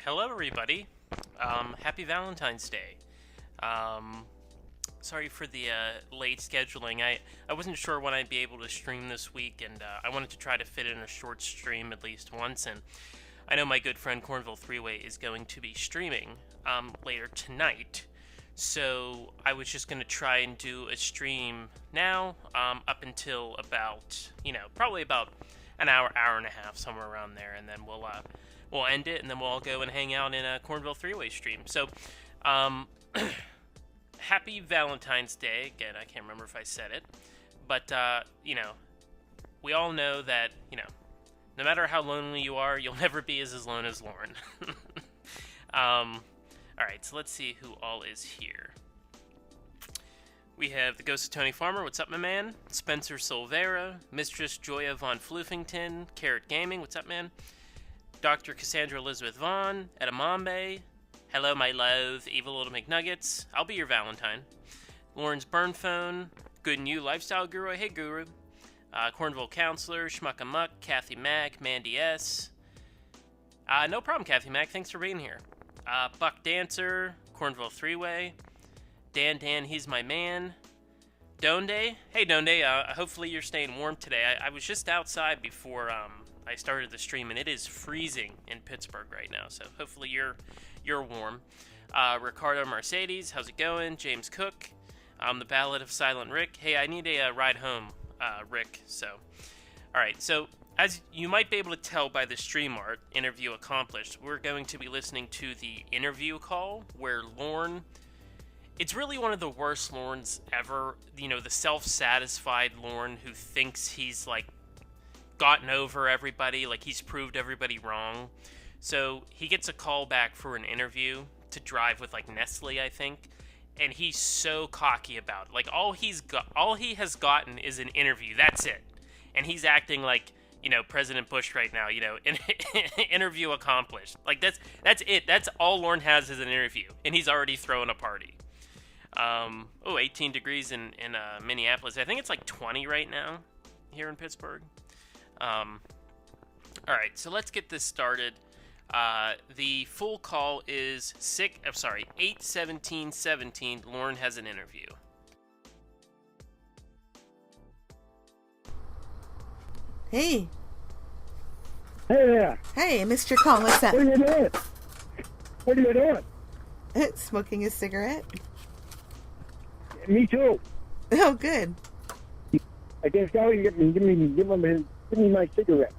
Hello, everybody. Happy Valentine's Day. Um, Sorry for the late scheduling. I wasn't sure when I'd be able to stream this week, and I wanted to try to fit in a short stream at least once. And I know my good friend Cornville Three-Way is going to be streaming later tonight. So I was just going to try and do a stream now up until about, probably about an hour, hour and a half, somewhere around there. And then we'll end it, and then we'll all go and hang out in a Cornville Three-Way stream. So, happy Valentine's Day. Again, I can't remember if I said it. But, we all know that, no matter how lonely you are, you'll never be as alone as Lauren. Alright, so let's see who all is here. We have the Ghost of Tony Farmer, what's up, my man? Spencer Silvera, Mistress Joya Von Floofington, Carrot Gaming, what's up, man? Dr. Cassandra Elizabeth Vaughn, Edamambe, hello, my love, Evil Little McNuggets, I'll be your Valentine. Lawrence Burnphone, Good New Lifestyle Guru, hey Guru. Cornville Counselor, Schmuck Amuck, Kathy Mack, Mandy S. No problem, Kathy Mack, thanks for being here. Buck Dancer, Cornville Three-Way, Dan, he's my man. Donde, hey Donde, hopefully you're staying warm today. I was just outside before I started the stream, and it is freezing in Pittsburgh right now, so hopefully you're warm. Ricardo Mercedes, how's it going? James Cook, the Ballad of Silent Rick. Hey, I need a ride home, Rick. So, all right. So, as you might be able to tell by the stream art, interview accomplished, we're going to be listening to the interview call where Lorne. It's really one of the worst Lornes ever. The self-satisfied Lorne who thinks he's gotten over everybody, he's proved everybody wrong. So he gets a call back for an interview to drive with Nestle, I think, and he's so cocky about it. All he has gotten is an interview. That's it, and he's acting like President Bush right now. Interview accomplished. That's it. That's all Lorne has is an interview, and he's already throwing a party. 18 degrees in Minneapolis. I think it's 20 right now here in Pittsburgh. Alright, so let's get this started. The full call is 8:17:17. Lauren has an interview. Hey. Hey there. Hey, I missed your call. What's up? What are you doing? What are you doing? Smoking a cigarette. Me too. Oh, good. I guess now you give me my cigarettes.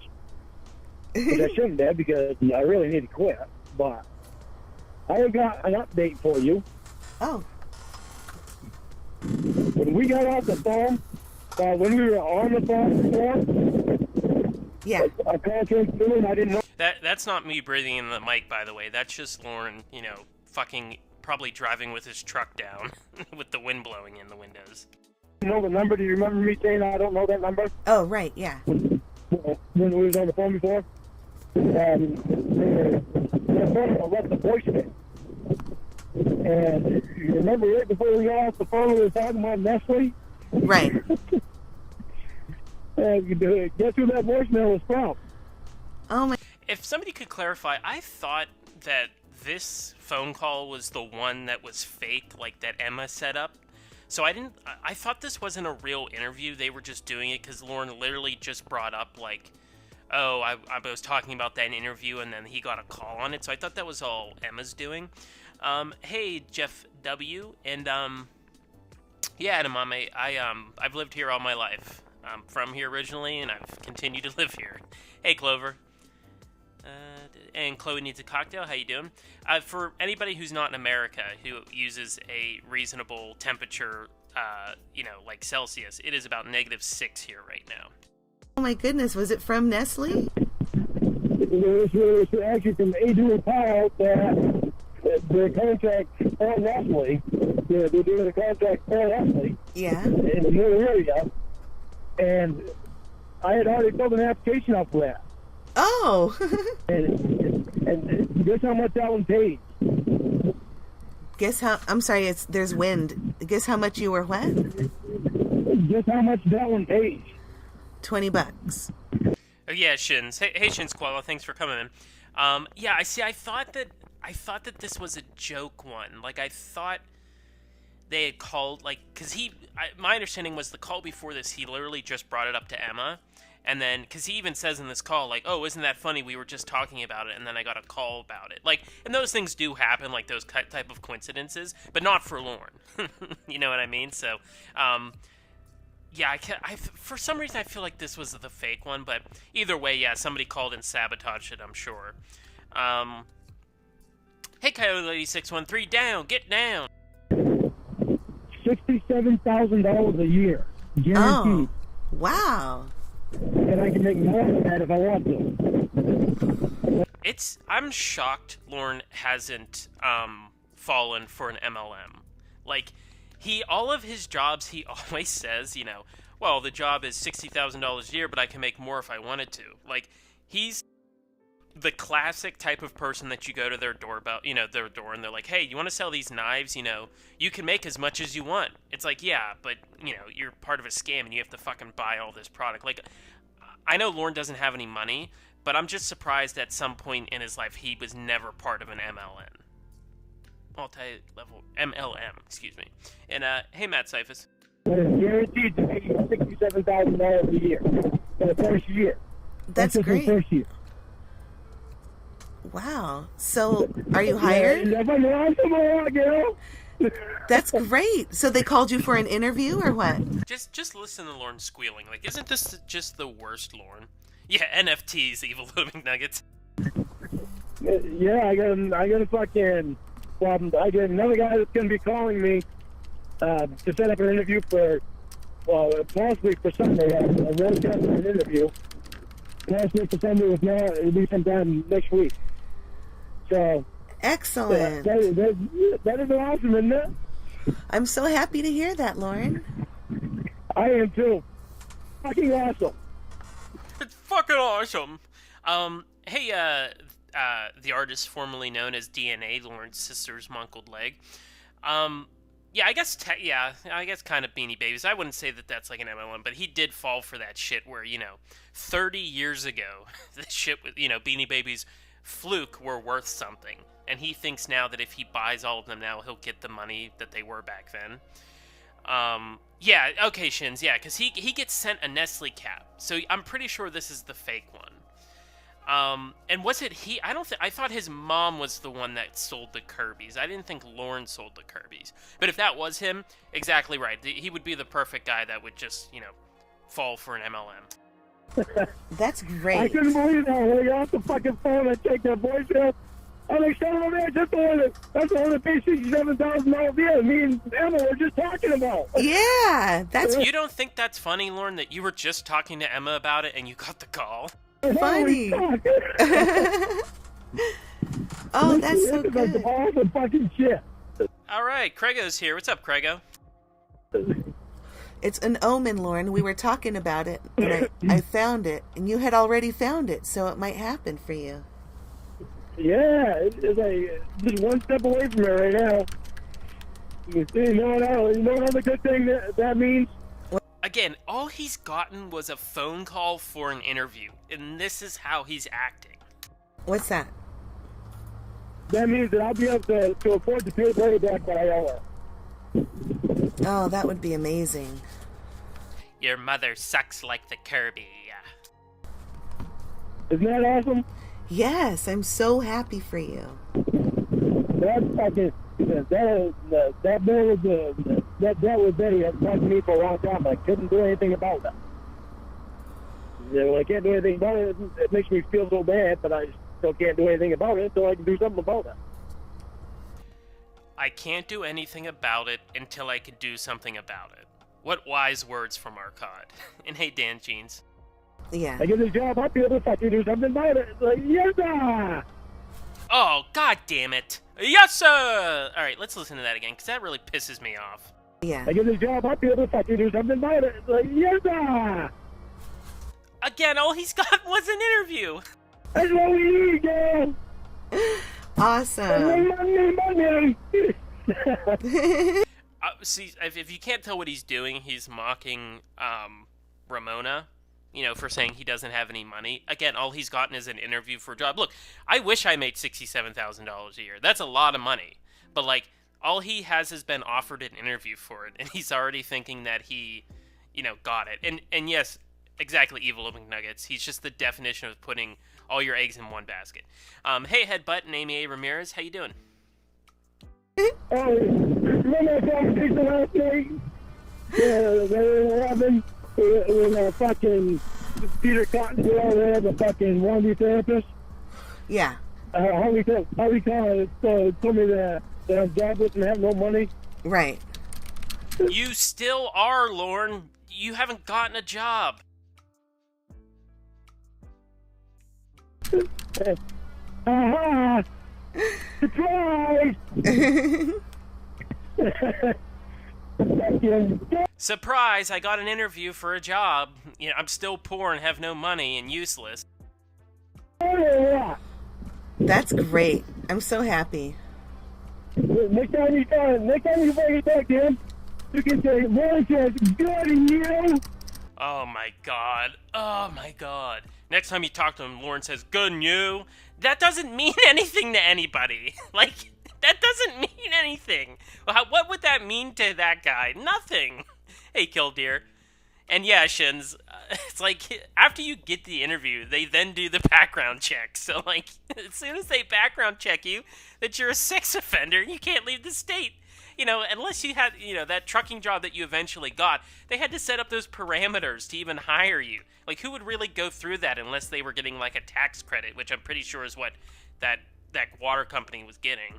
Which I shouldn't have because I really need to quit. But I got an update for you. Oh. When we got off the phone, when we were on the phone before, yeah, our contract through, and I didn't know. That's not me breathing in the mic, by the way. That's just Lauren, fucking probably driving with his truck down with the wind blowing in the windows. You know the number? Do you remember me saying I don't know that number? Oh, right, yeah. When we was on the phone before? The phone left the voicemail. And you remember right before we got off the phone, we were talking about Nestle? Right. Guess who that voicemail was from? Oh, my. If somebody could clarify, I thought that this phone call was the one that was fake, that Emma set up. So I thought this wasn't a real interview. They were just doing it because Lauren literally just brought up, I was talking about that interview and then he got a call on it. So I thought that was all Emma's doing. Hey, Jeff W. And, yeah, Edamame, I've lived here all my life. I'm from here originally and I've continued to live here. Hey, Clover. And Chloe needs a cocktail. How you doing? For anybody who's not in America who uses a reasonable temperature, Celsius, it is about -6 here right now. Oh my goodness, was it from Nestle? It was actually from Adrian Powell that the contract for Nestle. They're doing a contract for Nestle. Yeah. In the new area. And I had already filled an application out for that. Oh. and guess how much that one paid? Guess how, I'm sorry, there's wind. Guess how much you were what? Guess how much that one paid? $20. Oh yeah, Shins. Hey Shins Koala, thanks for coming in. Yeah, I thought that I thought that this was a joke one. Like, I thought they had called, like, because my understanding was the call before this, he literally just brought it up to Emma. And then, because he even says in this call, like, oh, isn't that funny? We were just talking about it, and then I got a call about it. Like, and those things do happen, like those type of coincidences, but not for Lorne. You know what I mean? So, yeah, for some reason I feel like this was the fake one, but either way, yeah, somebody called and sabotaged it, I'm sure. Hey, Coyote Lady 613, down, get down. $67,000 a year, guaranteed. Oh, wow. And I can make more than that if I want to. I'm shocked Lorne hasn't fallen for an MLM. Like, all of his jobs, he always says, you know, well, the job is $60,000 a year, but I can make more if I wanted to. Like, he's the classic type of person that you go to their door, and they're like, hey, you want to sell these knives? You know, you can make as much as you want. It's like, yeah, but, you know, you're part of a scam and you have to fucking buy all this product. Like, I know Lorne doesn't have any money, but I'm just surprised at some point in his life he was never part of an MLM. Multi-level MLM, excuse me. And, hey, Matt Cyphus. But it's guaranteed to pay you $67,000 a year for the first year. That's just great. the first year. Wow. So, are you hired? Yeah, if I'm awesome, I want to get That's great. So they called you for an interview or what? Just listen to Lorne squealing. Like, isn't this just the worst Lorne? Yeah, NFTs, Evil Little McNuggets. Yeah, I got a fucking problem. I got another guy that's going to be calling me to set up an interview for, well, possibly for Sunday. A roadcast for an interview. Possibly for Sunday, if not, it'll be sometime next week. So, Excellent. that is awesome, isn't it? I'm so happy to hear that, Lorne. I am too. Fucking awesome. It's fucking awesome. Hey, the artist formerly known as DNA, Lorne's sister's monkled leg. Yeah, I guess kind of Beanie Babies. I wouldn't say that that's like an MLM, but he did fall for that shit where, 30 years ago, the shit with, Beanie Babies fluke were worth something. And he thinks now that if he buys all of them now, he'll get the money that they were back then. Yeah, okay, Shins, yeah, because he gets sent a Nestle cap. So I'm pretty sure this is the fake one. And was it he? I thought his mom was the one that sold the Kirby's. I didn't think Lorne sold the Kirby's. But if that was him, exactly right. He would be the perfect guy that would just, fall for an MLM. That's great. I couldn't believe that. When I got off the fucking phone, I take that voicemail. I'm like, son of a bitch, that's the one that pays $67,000 a year. Me and Emma were just talking about. Yeah, that's You don't think that's funny, Lorne, that you were just talking to Emma about it and you got the call? funny. Oh, that's so This is good. awesome fucking shit. All right, Craigo's here. What's up, Craigo? It's an omen, Lorne. We were talking about it, and I found it, and you had already found it, so it might happen for you. Yeah, it's like just one step away from it right now. You know what other good thing that means? Again, all he's gotten was a phone call for an interview, and this is how he's acting. What's that? That means that I'll be able to afford to pay Brady back what I owe her. Oh, that would be amazing. Your mother sucks like the Kirby. Isn't that awesome? Yes, I'm so happy for you. That's fucking that bill was that with Betty has bugged me for a long time, but I couldn't do anything about it. When I can't do anything about it, it makes me feel so bad, but I still can't do anything about it until I can do something about it. I can't do anything about it until I can do something about it. What wise words from Arcot. And hey, Dan Jeans. Yeah. I get this job, I'll be able to fucking do something about it. It's like, yes, sir! Oh, god damn it. Yes, sir! Alright, let's listen to that again, because that really pisses me off. Yeah. I get this job, I'll be able to fucking do something about it. It's like, yes, sir! Again, all he's got was an interview. That's what we need, girl! Awesome. Money! See, if you can't tell what he's doing, he's mocking Ramona for saying he doesn't have any money. Again, all he's gotten is an interview for a job. Look, I wish I made $67,000 a year. That's a lot of money. But, like, all he has been offered an interview for it, and he's already thinking that he, got it. And yes, exactly, Evil McNuggets. He's just the definition of putting all your eggs in one basket. Hey, Headbutt and Amy A. Ramirez, how you doing? Oh, remember that conversation last night? Yeah, they were having with fucking Peter Cottontail there, the fucking wannabe therapist. Yeah. How we told me that I'm jobless and have no money. Right. You still are, Lorne. You haven't gotten a job. Aha! Surprise! Surprise, I got an interview for a job. I'm still poor and have no money and useless. That's great. I'm so happy. Next time you fucking talk to him, you can say, "Lord says, good and you." Oh my god. Oh my god. Next time you talk to him, Lauren says, good and you. That doesn't mean anything to anybody. Like, that doesn't mean anything. What would that mean to that guy? Nothing. Hey, Killdeer. And yeah, Shins, it's like, after you get the interview, they then do the background check. So, like, as soon as they background check you, that you're a sex offender, you can't leave the state. Unless you had, that trucking job that you eventually got, they had to set up those parameters to even hire you. Like, who would really go through that unless they were getting, like, a tax credit, which I'm pretty sure is what that water company was getting.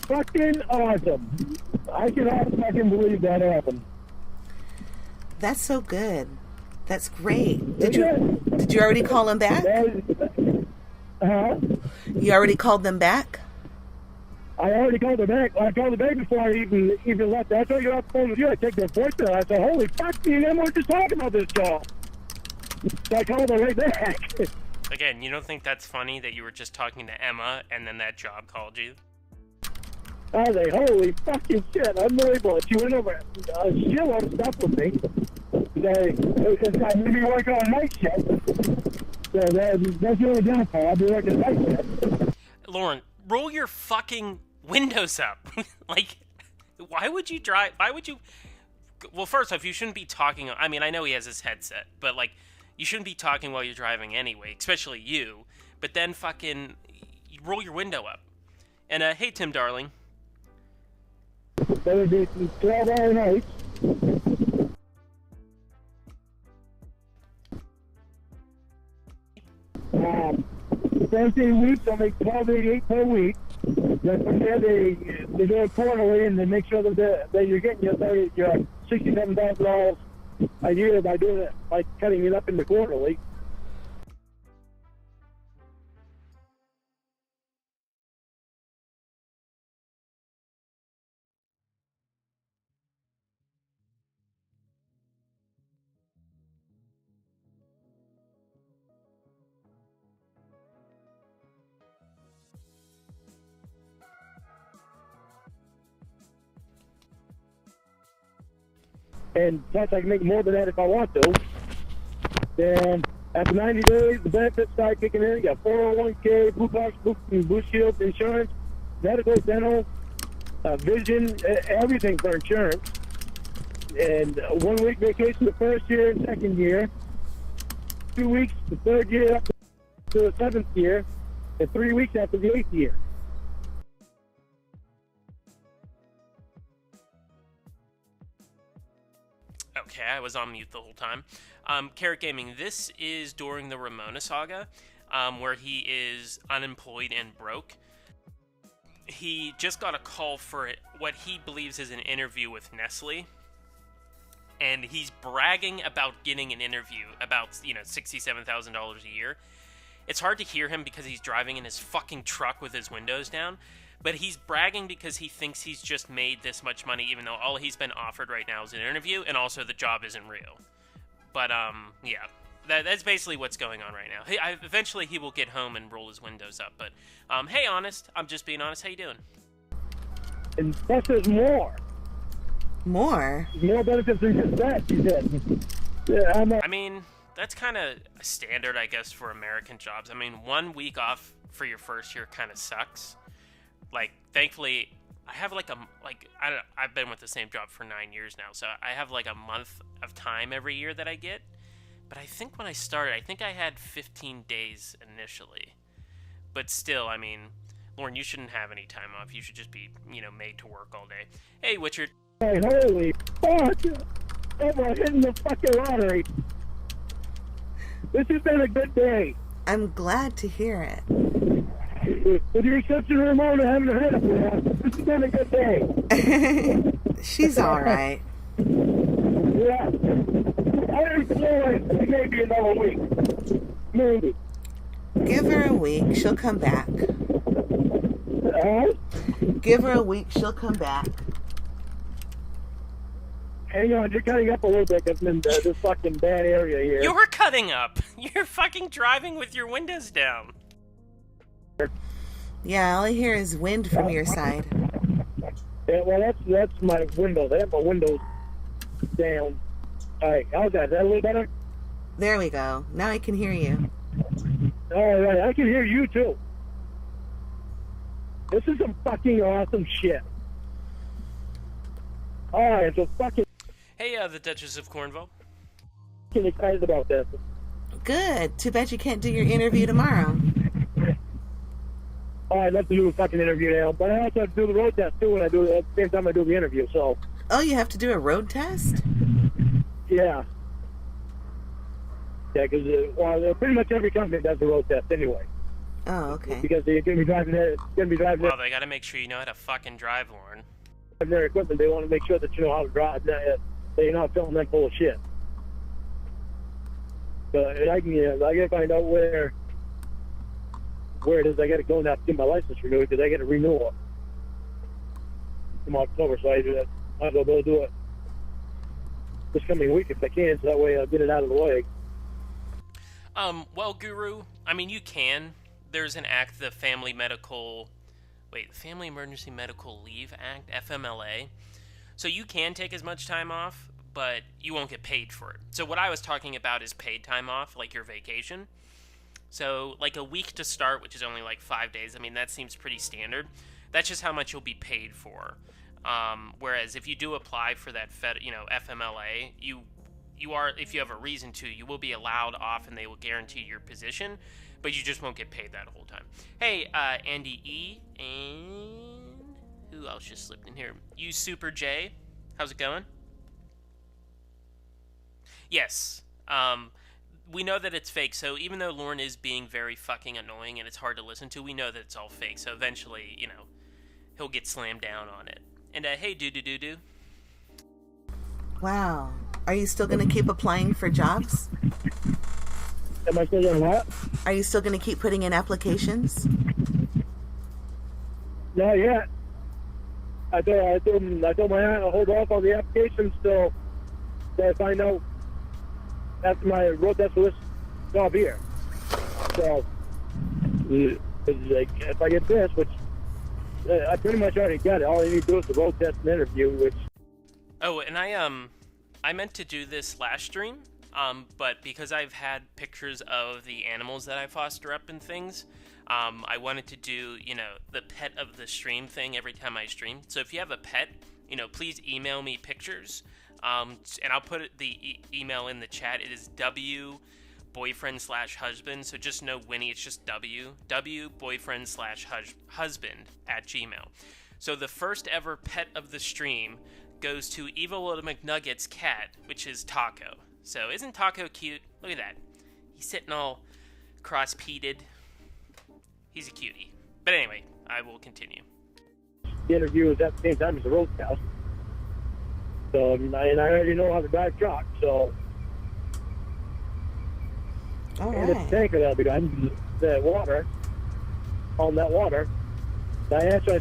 Fucking awesome. I cannot fucking believe that happened. That's so good. That's great. Did you already call them back? Huh? You already called them back? I already called them back. I called them back before I even left. That's why I got off the phone with you. I checked their voicemail. I said, holy fuck, me and them were just talking about this job. So I called them right back. Again, you don't think that's funny that you were just talking to Emma and then that job called you? I was like, holy fucking shit, unbelievable. She went over a shitload of stuff with me. I may be working on night shift. So that's the only downfall. I'll be working night shift. Lauren, roll your fucking windows up. Like, why would you... Well, first off, you shouldn't be talking... I mean, I know he has his headset, but, like, you shouldn't be talking while you're driving anyway, especially you. But then fucking roll your window up. And, hey, Tim Darling. That would be 12-hour nights. 17 weeks, I'll make $12.88 per week. Then from there, they do it quarterly, and they make sure that you're getting your $67,000 a year by doing it, by cutting it up into quarterly. And plus, I can make more than that if I want to. Then, after 90 days, the benefits start kicking in. You got 401k, Blue Cross Blue Shield insurance, medical, dental, vision, everything for insurance. And 1 week vacation the first year and second year. 2 weeks the third year up to the seventh year. And 3 weeks after the eighth year. Okay, I was on mute the whole time. Carrot Gaming, this is during the Ramona saga, where he is unemployed and broke. He just got a call for what he believes is an interview with Nestle, and he's bragging about getting an interview about, $67,000 a year. It's hard to hear him because he's driving in his fucking truck with his windows down. But he's bragging because he thinks he's just made this much money, even though all he's been offered right now is an interview, and also the job isn't real. But, yeah. That's basically what's going on right now. Eventually he will get home and roll his windows up. But, hey, Honest. I'm just being honest. How you doing? And plus, there's more. More? More benefits than just that, she said. Yeah, I mean, that's kind of standard, I guess, for American jobs. I mean, 1 week off for your first year kind of sucks. Like, thankfully, I have I've been with the same job for 9 years now, so I have like a month of time every year that I get. But I think when I started, I think I had 15 days initially. But still, I mean, Lauren, you shouldn't have any time off. You should just be, made to work all day. Hey, Witchard. Hey, holy fuck! I'm hitting the fucking lottery. This has been a good day. I'm glad to hear it. With your reception Ramona having a head up there, this has been a good day. She's all right. Yeah. I employed maybe another week. Maybe. Give her a week. She'll come back. Give her a week. She'll come back. Hang on, you're cutting up a little bit. I'm in this fucking bad area here. You're cutting up. You're fucking driving with your windows down. Yeah, all I hear is wind from your side. Yeah, well, that's my window. They have my windows down. All right, how's that? Is that a little better? There we go. Now I can hear you. All right, I can hear you too. This is some fucking awesome shit. All right, so fucking Hey, the Duchess of Cornwall. excited about this. Good. Too bad you can't do your interview tomorrow. Oh, I'd love to do a fucking interview now, but I also have to do the road test too when I do it at the same time I do the interview. So. Oh, you have to do a road test? Yeah. Yeah, because pretty much every company does the road test anyway. Oh, okay. Because they're going to be driving Well, they gotta make sure you know how to fucking drive, Lauren. their equipment. They want to make sure that you know how to drive. That you're not filling them full of shit. But I got to find out where it is. I got to go now to get my license renewed because I got to renew it from October. So I do that. I'll go do it this coming week if I can, so that way I'll get it out of the way. Well, Guru, I mean, you can. There's an act, the Family Emergency Medical Leave Act, FMLA. So you can take as much time off, but you won't get paid for it. So what I was talking about is paid time off, like your vacation. So, like a week to start, which is only like 5 days, I mean, that seems pretty standard. That's just how much you'll be paid for. Whereas if you do apply for that FMLA, you are, if you have a reason to, you will be allowed off and they will guarantee your position, but you just won't get paid that whole time. Hey, Andy E, and who else just slipped in here? You Super J, how's it going? Yes, we know that it's fake, so even though Lauren is being very fucking annoying and it's hard to listen to, we know that it's all fake, so eventually, he'll get slammed down on it. And, hey, do. Wow. Are you still going to keep applying for jobs? Am I still doing what? Are you still going to keep putting in applications? Not yet. I told my aunt to hold off on the applications till I find out after my road test for this job here. So, if I get this, which I pretty much already got it, all I need to do is the road test and interview, which... Oh, and I meant to do this last stream, but because I've had pictures of the animals that I foster up and things, I wanted to do, the pet of the stream thing every time I stream. So if you have a pet, please email me pictures, and I'll put the email in the chat. It is boyfriend/husband, so just no Winnie, it's just boyfriend/husband @gmail. So the first ever pet of the stream goes to Evil Little McNugget's cat, which is Taco. So isn't Taco cute? Look at that. He's sitting all cross-peated. He's a cutie. But anyway, I will continue. The interview is at the same time as the road test. So, and I already know how to drive truck, so... All And it's a tanker that'll be driving the water, hauling that water. I asked her,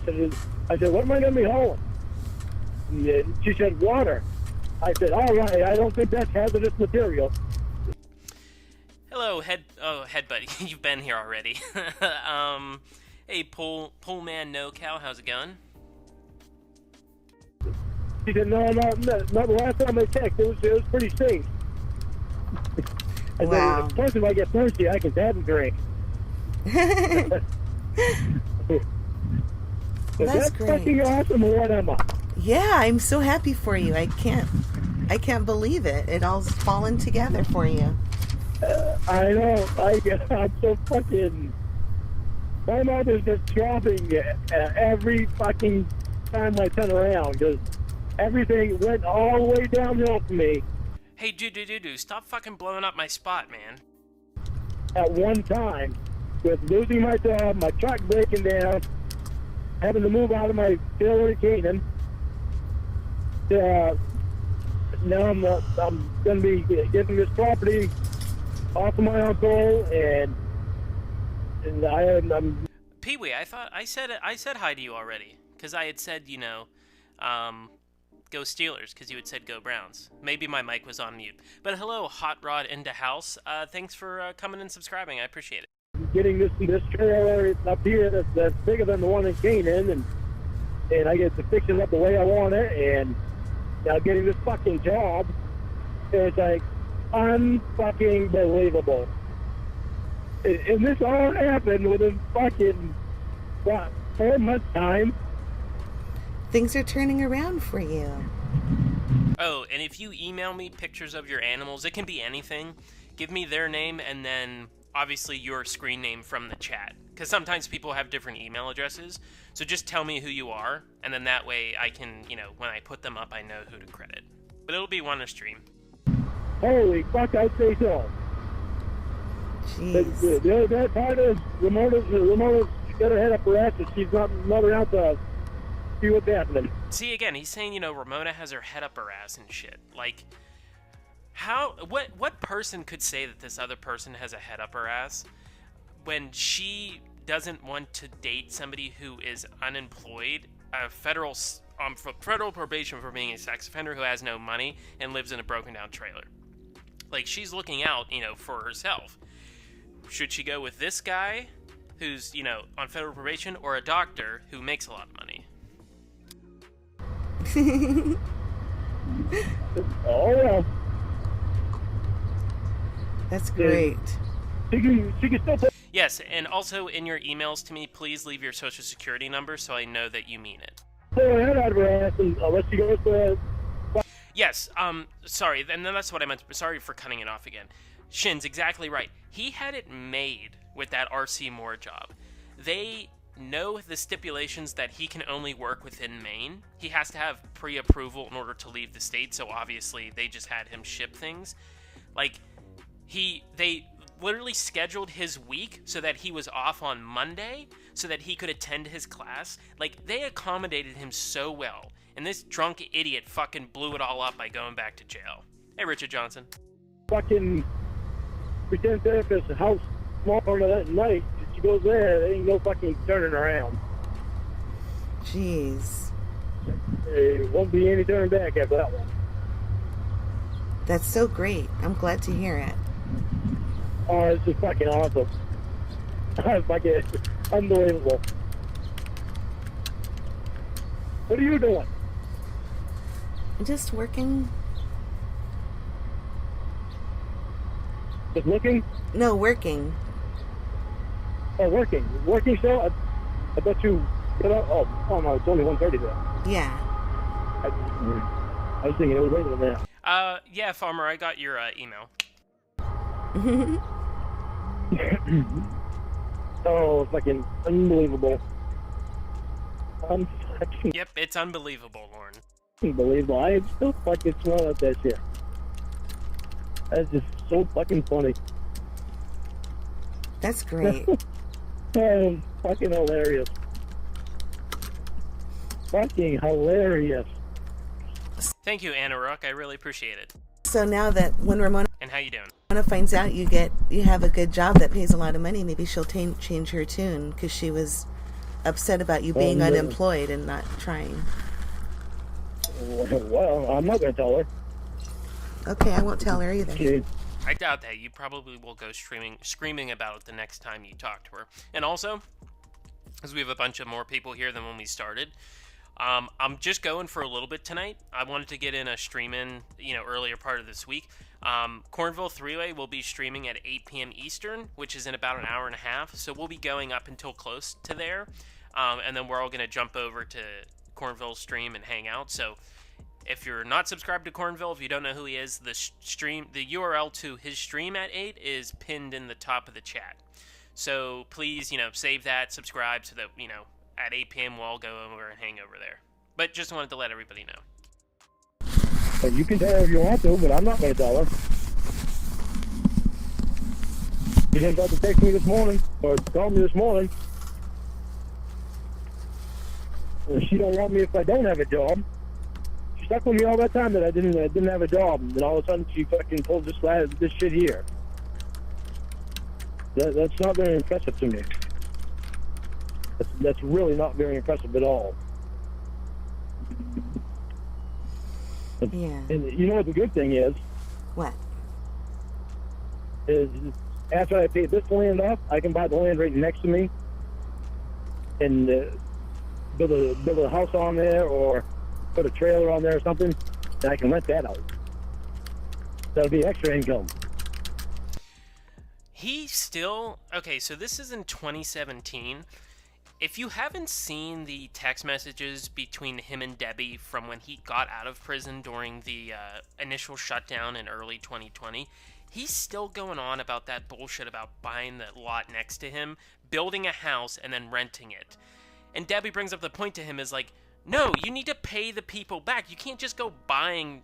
I said, what am I going to be hauling? And she said, water. I said, all right, I don't think that's hazardous material. Hello, Headbutt. You've been here already. Hey, Pullman No Cow, how's it going? She said, no, the last time I checked, it was pretty safe. I Wow. said, plus if I get thirsty, I can have a drink. That's fucking great. awesome, or what am I? Yeah, I'm so happy for you. I can't believe it. It all's fallen together for you. I know. I'm so fucking... My mouth is just dropping every fucking time I turn around, because everything went all the way downhill for me Hey, dude, stop fucking blowing up my spot, man. at one time, with losing my job, my truck breaking down, having to move out of my trailer to Canaan. Now I'm going to be getting this property off of my uncle, and I'm Pee-wee, I said hi to you already, because I had said, go Steelers, because you had said go Browns. Maybe my mic was on mute. But hello, Hot Rod into house. Thanks for coming and subscribing. I appreciate it. getting this trailer up here that's bigger than the one in Canaan, and I get to fix it up the way I want it, and now getting this fucking job, it's like unfucking believable. And this all happened within fucking, what, 4 months time? Things are turning around for you. Oh, and if you email me pictures of your animals, it can be anything. Give me their name and then obviously your screen name from the chat. Because sometimes people have different email addresses. So just tell me who you are, and then that way I can, when I put them up, I know who to credit. But it'll be one a stream. Holy fuck, I'd say so. Jeez. The other part is Ramona's got her head up her ass, and she's not around to see what's happening. See, again, he's saying, Ramona has her head up her ass and shit. Like, what person could say that this other person has a head up her ass when she doesn't want to date somebody who is unemployed, federal probation for being a sex offender who has no money and lives in a broken down trailer? Like, she's looking out, for herself. Should she go with this guy who's, on federal probation, or a doctor who makes a lot of money? Oh, well. That's great. She can still put... Yes, and also in your emails to me, please leave your social security number so I know that you mean it. pull her head out of her ass unless she goes to... Yes, sorry, and then that's what I meant. Sorry for cutting it off again. Shin's exactly right. He had it made with that R.C. Moore job. They know the stipulations that he can only work within Maine. He has to have pre-approval in order to leave the state, so obviously they just had him ship things. Like, they literally scheduled his week so that he was off on Monday so that he could attend his class. Like, they accommodated him so well. And this drunk idiot fucking blew it all up by going back to jail. Hey, Richard Johnson. Fucking pretend therapist house small part of that night. She goes there, there ain't no fucking turning around. Jeez. There won't be any turning back after that one. That's so great. I'm glad to hear it. Oh, it's just fucking awesome. It's fucking unbelievable. What are you doing? I'm just working. Just looking? No, working. Oh, working. Working still? I bet you get up. Oh no, it's only 1:30 there. Yeah. I was thinking it was later than that. Yeah, Farmer, I got your email. Oh, fucking unbelievable. Unfucking Yep, it's unbelievable, Lauren. unbelievable. I am still fucking smiling at that shit. That's just so fucking funny. That's great. Oh, fucking hilarious. Fucking hilarious. Thank you, Anna Rook. I really appreciate it. So now that when Ramona And how you doing? finds out you have a good job that pays a lot of money, maybe she'll change her tune because she was upset about you being no. unemployed and not trying. Well, I'm not gonna tell her. Okay, I won't tell her either. Okay. I doubt that. You probably will go screaming about it the next time you talk to her. And also, because we have a bunch of more people here than when we started, I'm just going for a little bit tonight. I wanted to get in a stream in, earlier part of this week. Cornville Three-Way will be streaming at 8 p.m. Eastern, which is in about an hour and a half. So we'll be going up until close to there. And then we're all going to jump over to Cornville's stream and hang out. So if you're not subscribed to Cornville, if you don't know who he is, the URL to his stream at 8 is pinned in the top of the chat. So please, save that, subscribe so that, at 8 p.m. we'll all go over and hang over there. But just wanted to let everybody know. And you can tell her if you want to, but I'm not going to tell her. She didn't have to text me this morning, or call me this morning. She don't want me if I don't have a job. She stuck with me all that time that I didn't have a job, and then all of a sudden she fucking pulled this shit here. That's not very impressive to me. That's really not very impressive at all. Yeah. And you know what the good thing is? What? Is after I pay this land off, I can buy the land right next to me and build a house on there or put a trailer on there or something, and I can rent that out. That'll be extra income. Okay, so this is in 2017. If you haven't seen the text messages between him and Debbie from when he got out of prison during the initial shutdown in early 2020, he's still going on about that bullshit about buying the lot next to him, building a house, and then renting it. And Debbie brings up the point to him is like, no, you need to pay the people back. You can't just go buying,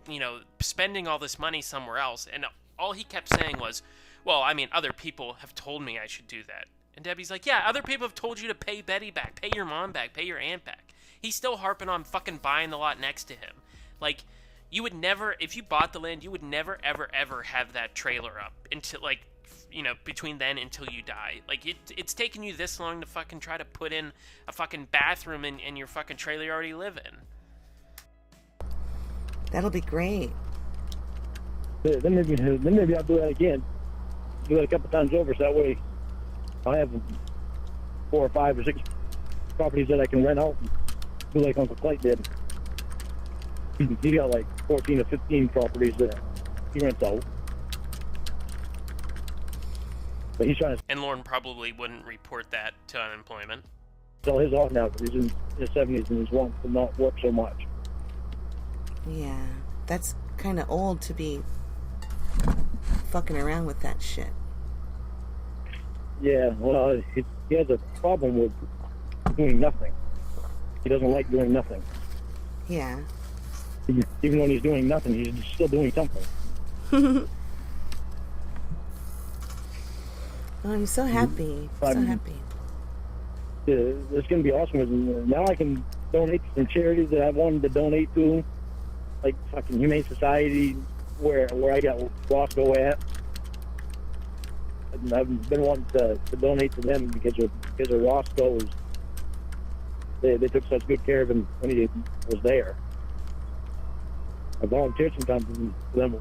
spending all this money somewhere else. And all he kept saying was, well, I mean, other people have told me I should do that. And Debbie's like, yeah, other people have told you to pay Betty back, pay your mom back, pay your aunt back. He's still harping on fucking buying the lot next to him. Like, you would never, if you bought the land, you would never, ever, ever have that trailer up until, like, between then until you die. Like, it's taken you this long to fucking try to put in a fucking bathroom in your fucking trailer you already live in. That'll be great. Then maybe I'll do that again. Do it a couple times over, so that way I have 4 or 5 or 6 properties that I can rent out and do like Uncle Clyde did. He got like 14 or 15 properties that he rents out. But he's trying to... And Lauren probably wouldn't report that to unemployment. Sell his off now because he's in his 70s and he's wanting to not work so much. Yeah, that's kind of old to be fucking around with that shit. Yeah, well, he has a problem with doing nothing. He doesn't like doing nothing. Yeah. Even when he's doing nothing, he's still doing something. Oh, I'm so happy. So happy. It's going to be awesome. Now I can donate to some charities that I wanted to donate to, like fucking Humane Society, where I got Roscoe at. And I've been wanting to donate to them because of Roscoe. They took such good care of him when he was there. I volunteered sometimes for them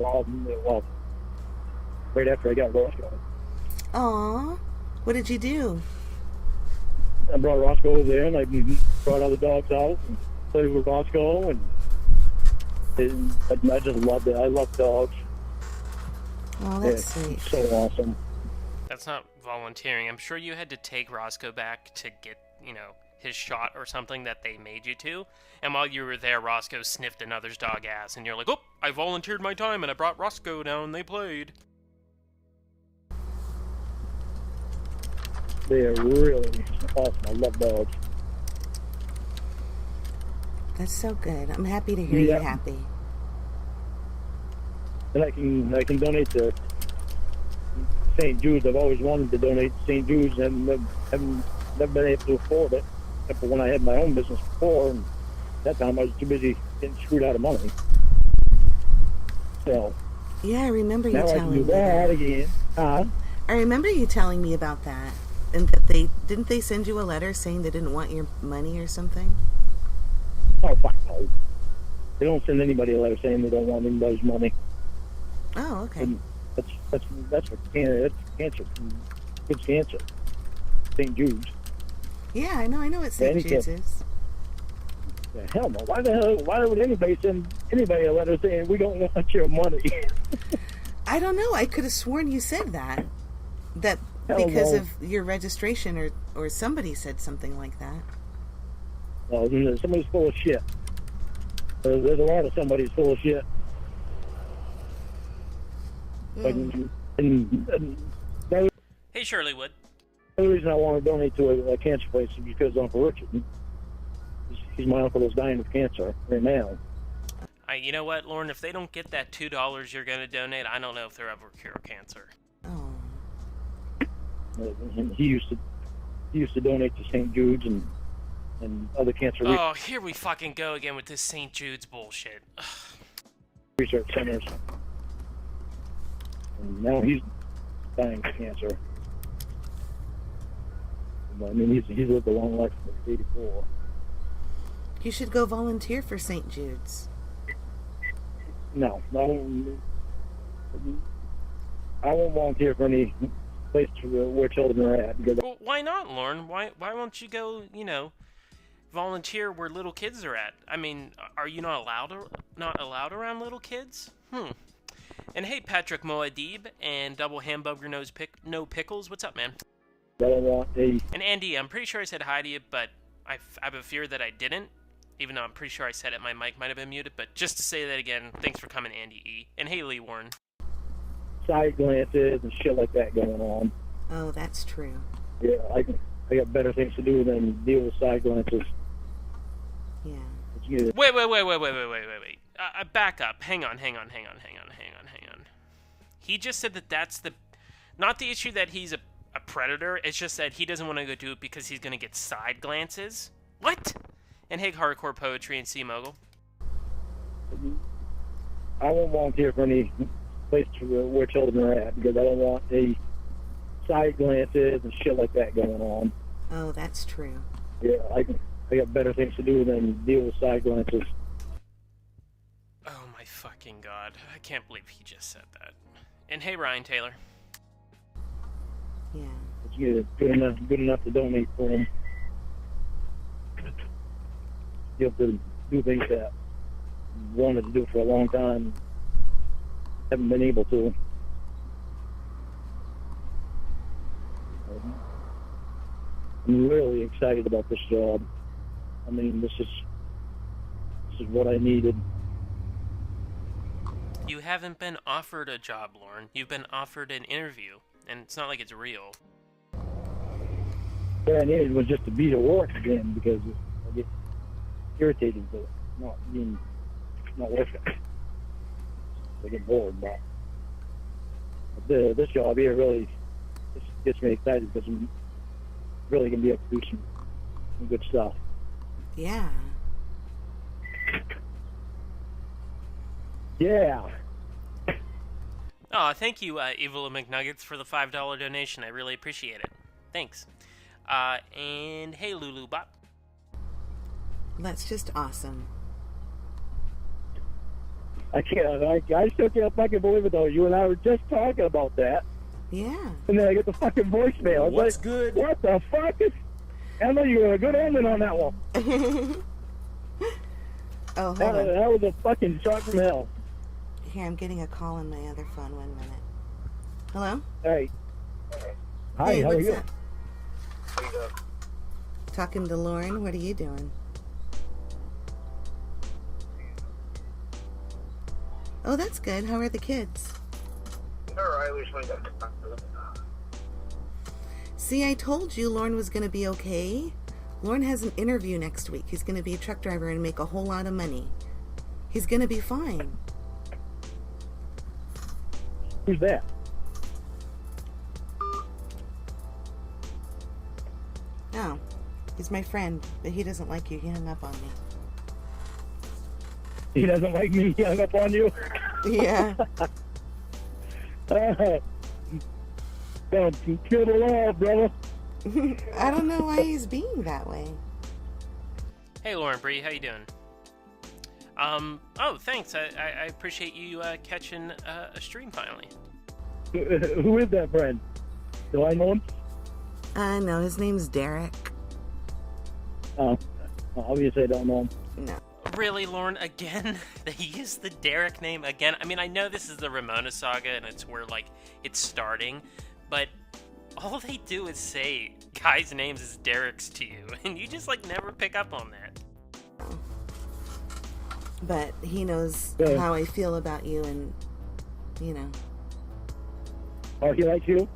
right after I got Roscoe. Aw, what did you do? I brought Roscoe over there, and I brought all the dogs out and played with Roscoe, and I just loved it. I love dogs. Oh, that's sweet. So awesome. That's not volunteering. I'm sure you had to take Roscoe back to get, his shot or something that they made you to. And while you were there, Roscoe sniffed another's dog ass, and you're like, oh, I volunteered my time, and I brought Roscoe down, and they played. They are really awesome. I love dogs. That's so good. I'm happy to hear you're happy. And I can donate to St. Jude's. I've always wanted to donate to St. Jude's and haven't never been able to afford it. Except for when I had my own business before, and that time I was too busy getting screwed out of money. So yeah, I remember you telling me. Now I can do that again. I remember you telling me about that. And that didn't they send you a letter saying they didn't want your money or something? Oh, fuck no. They don't send anybody a letter saying they don't want anybody's money. Oh, okay. And that's for cancer. It's cancer. St. Jude's. Yeah, I know what St. Jude's is. Yeah, hell no. Why the hell? Why would anybody send anybody a letter saying we don't want your money? I don't know. I could have sworn you said that. That Hell because no. of your registration or somebody said something like that. Well, somebody's full of shit. There's a lot of somebody's full of shit. And the Hey, Shirley Wood. only reason I want to donate to a cancer place is because Uncle Richard, my uncle is dying of cancer right now. You know what, Lauren? If they don't get that $2 you're going to donate, I don't know if they'll ever cure cancer. Oh. And he used to donate to St. Jude's and other cancer Oh, here we fucking go again with this St. Jude's bullshit. research centers. And now he's dying of cancer. I mean, he's lived a long life. He's 84. You should go volunteer for St. Jude's. No, I won't volunteer for any place where children are at. Because Well, why not, Lauren? Why won't you go, volunteer where little kids are at? I mean, are you not allowed around little kids? And hey, Patrick Moadib and Double Hamburger No Pickles, what's up, man? I don't want a... And Andy, I'm pretty sure I said hi to you, but I have a fear that I didn't. Even though I'm pretty sure I said it, my mic might have been muted. But just to say that again, thanks for coming, Andy E. And hey, Lee Warren. side glances and shit like that going on. Oh, that's true. Yeah, I got better things to do than deal with side glances. Yeah. Wait. Back up. Hang on. He just said that that's not the issue that he's a predator. It's just that he doesn't want to go do it because he's going to get side glances. What? And hey, Hardcore Poetry and C-Mogul. I won't volunteer for any place where children are at because I don't want a side glances and shit like that going on. Oh, that's true. Yeah, I got better things to do than deal with side glances. Oh my fucking god. I can't believe he just said that. And hey, Ryan Taylor. Yeah. It's good enough to donate for them. You have to do things that you wanted to do for a long time, haven't been able to. I'm really excited about this job. I mean, this is what I needed. You haven't been offered a job, Lauren. You've been offered an interview, and it's not like it's real. What I needed was just to be to work again because I get irritated with not working. I get bored, but this job here really gets me excited because I'm really going to be able to do some good stuff. Yeah. Yeah. Oh, thank you, Evil McNuggets, for the $5 donation. I really appreciate it. Thanks. And hey, Lulu Bot. That's just awesome. I still can't fucking believe it though. You and I were just talking about that. Yeah. And then I get the fucking voicemail. What's like, good? What the fuck? I know you were a good ending on that one. Oh, hold That on. was a fucking shot from hell. Here, I'm getting a call on my other phone. 1 minute. Hello? Hey. Hi, Hey, how are what's you? up? Talking to Lauren. What are you doing? Oh, that's good. How are the kids? See, I told you Lauren was going to be okay. Lauren has an interview next week. He's going to be a truck driver and make a whole lot of money. He's going to be fine. Who's that? Oh, he's my friend, but he doesn't like you. He hung up on me. He doesn't like me. He hung up on you. Yeah. Don't kill the law, brother. I don't know why he's being that way. Hey, Lauren Bree, how you doing? Oh, thanks. I appreciate you catching a stream finally. Who is that friend? Do I know him? No, his name's Derek. Oh, Obviously, I don't know him. No. Really, Lauren? Again? They use the Derek name again? I mean, I know this is the Ramona saga and it's where, like, it's starting, but all they do is say guys' names as Derek's to you, and you just, like, never pick up on that. But he knows Yeah. how I feel about you, and, you know. Oh, he likes you?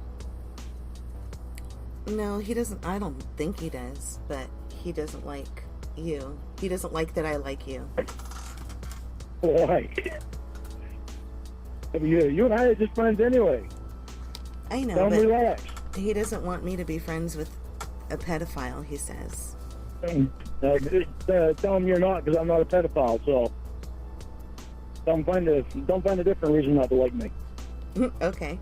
No, he doesn't. I don't think he does, but he doesn't like you. He doesn't like that I like you. Why? I mean, you and I are just friends anyway. I know, Don't but relax. he doesn't want me to be friends with a pedophile, he says. Tell him you're not, because I'm not a pedophile. So don't find a different reason not to like me. Okay.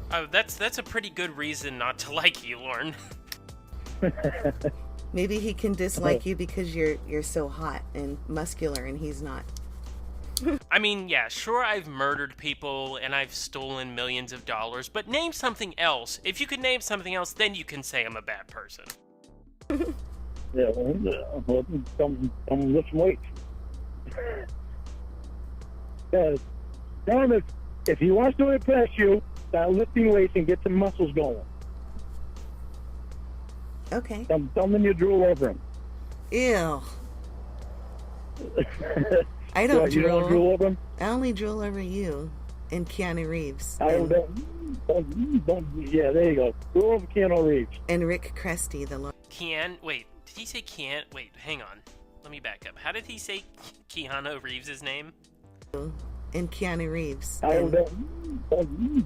Oh, that's a pretty good reason not to like you, Lauren. Maybe he can dislike you because you're so hot and muscular and he's not. I mean, yeah, sure, I've murdered people and I've stolen millions of dollars, but name something else. If you could name something else, then you can say I'm a bad person. Yeah, well, come lift some weights. Tell him if he wants to impress you, start lifting weights and get some muscles going. Okay. Tell him you drool over him. Ew. I don't What, you drool. don't drool over him? I only drool over you and Keanu Reeves. I And, don't, yeah, there you go. Drool over Keanu Reeves. and Rick Cresty, the lawyer. Wait, did he say wait, hang on. Let me back up. How did he say Keanu Reeves' name? And Keanu Reeves. I And,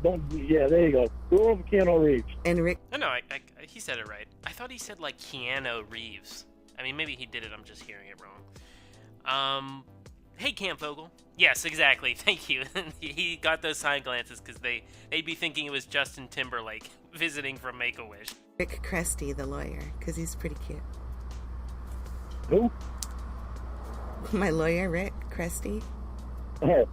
don't, yeah, there you go. Drool over Keanu Reeves. and Rick. No, he said it right. I thought he said, like, Keanu Reeves. I mean, maybe he did it, I'm just hearing it wrong. Hey, Camp Vogel. Yes, exactly, thank you. He got those side glances because they'd be thinking it was Justin Timberlake visiting from Make-A-Wish. Rick Cresty, the lawyer, because he's pretty cute. Who? My lawyer, Rick Cresty. Oh.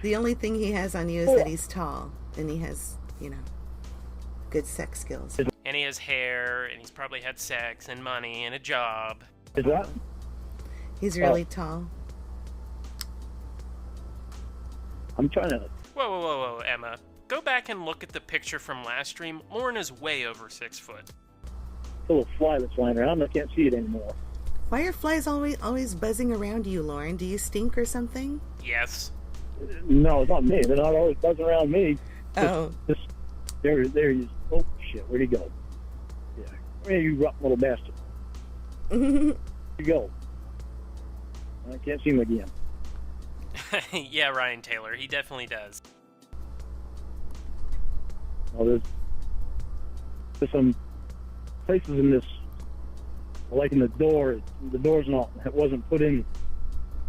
The only thing he has on you is that he's tall and he has, you know, good sex skills. And he has hair, and he's probably had sex and money and a job. Is that? He's really tall. I'm trying to. Whoa, Emma. Go back and look at the picture from last stream. Lauren is way over 6 foot. A little fly that's flying around. I can't see it anymore. Why are flies always buzzing around you, Lauren? Do you stink or something? Yes. No, it's not me. They're not always buzzing around me. Oh. Just, there he is. Oh, shit. Where'd he go? Yeah. Where you rotten little bastard? Where'd you go? I can't see him again. Yeah, Ryan Taylor. He definitely does. Oh, there's some places in this, like in the door. The door's not. It wasn't put in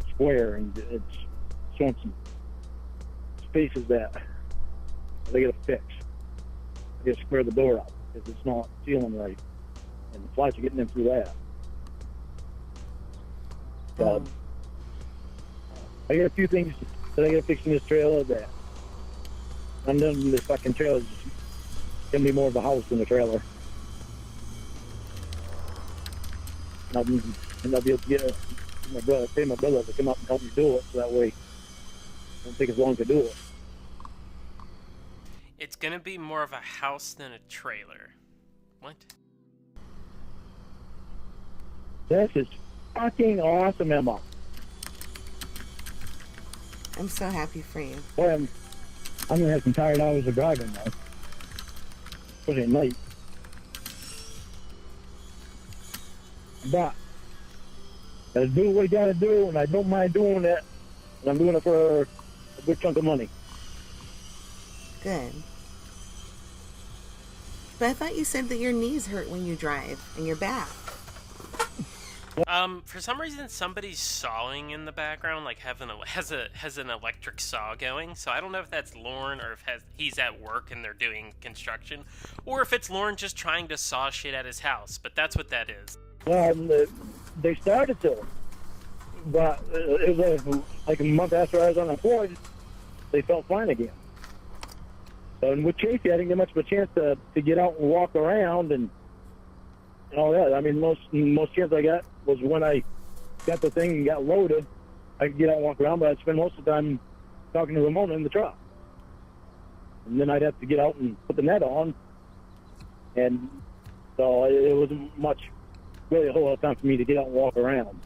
square, and it's showing some spaces that they got to fix. They got to square the door out because it's not sealing right, and the flies are getting in through that. So, I got a few things that I got to fix in this trailer that I'm done. This fucking trailer is gonna be more of a house than a trailer. And I'll be able to get pay my brother to come up and help me do it, so that way it won't take as long to do it. It's gonna be more of a house than a trailer. What? This is fucking awesome, Emma. I'm so happy for you. Boy, I'm gonna have some tired hours of driving now. Especially at night. But gotta do what you gotta do, and I don't mind doing it. And I'm doing it for a good chunk of money. Good. But I thought you said that your knees hurt when you drive and your back. For some reason, somebody's sawing in the background, like has an electric saw going. So I don't know if that's Lauren or if he's at work and they're doing construction, or if it's Lauren just trying to saw shit at his house. But that's what that is. Well, they started to, but it was like a month after I was unemployed, they felt fine again. So, and with Chasey, I didn't get much of a chance to get out and walk around, and all that. I mean, most chance I got was when I got the thing and got loaded. I could get out and walk around, but I'd spend most of the time talking to Ramona in the truck. And then I'd have to get out and put the net on. And so it wasn't really a whole lot of time for me to get out and walk around.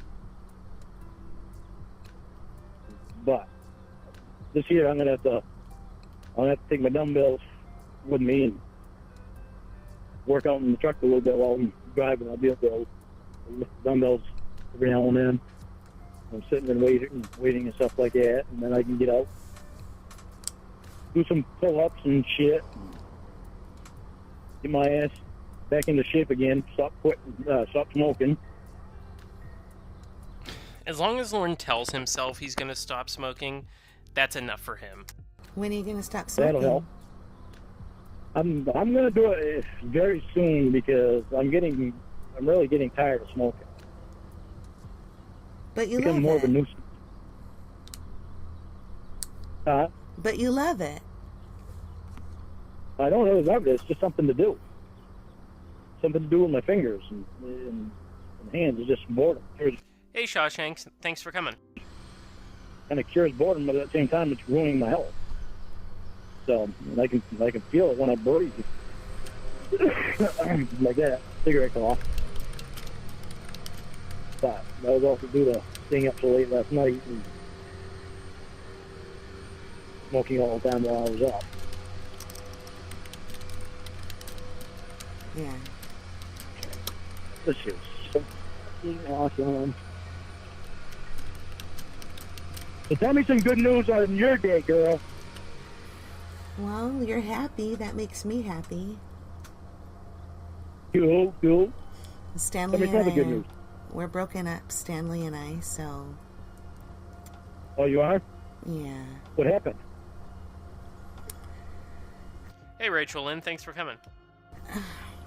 But this year I'm gonna have to take my dumbbells with me and work out in the truck a little bit while I'm driving. I'll be able to lift the dumbbells every now and then. I'm sitting and waiting and stuff like that, and then I can get out, do some pull-ups and shit, and get my ass back into shape again. Stop smoking. As long as Lorne tells himself he's going to stop smoking, that's enough for him. When are you going to stop smoking? That'll help. I'm going to do it very soon because I'm really getting tired of smoking. But you become love more it. of a nuisance. But you love it. I don't really love it. It's just something to do. Something to do with my fingers and hands. It's just boredom. Hey, Shawshank, thanks for coming. Kind of cures boredom, but at the same time, it's ruining my health. So I can feel it when I breathe. Like that, cigarette cough. But that was also due to staying up so late last night and smoking all the time while I was up. Yeah. This is so awesome. So tell me some good news on your day, girl. Well, you're happy. That makes me happy. Cool. Stanley Tell me and some I good news. we're broken up, Stanley and I, so Oh, you are? yeah. What happened? Hey, Rachel Lynn, thanks for coming.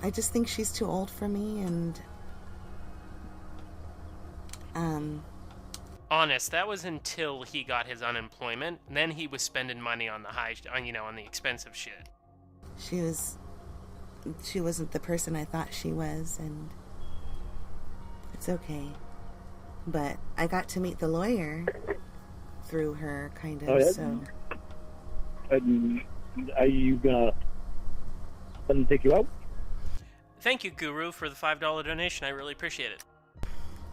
I just think she's too old for me, and Honest, that was until he got his unemployment. Then he was spending money on on the expensive shit. she wasn't the person I thought she was, and it's okay. But I got to meet the lawyer through her, kind of. Oh, yeah? So Are you gonna let them take you out? Thank you, Guru, for the $5 donation. I really appreciate it.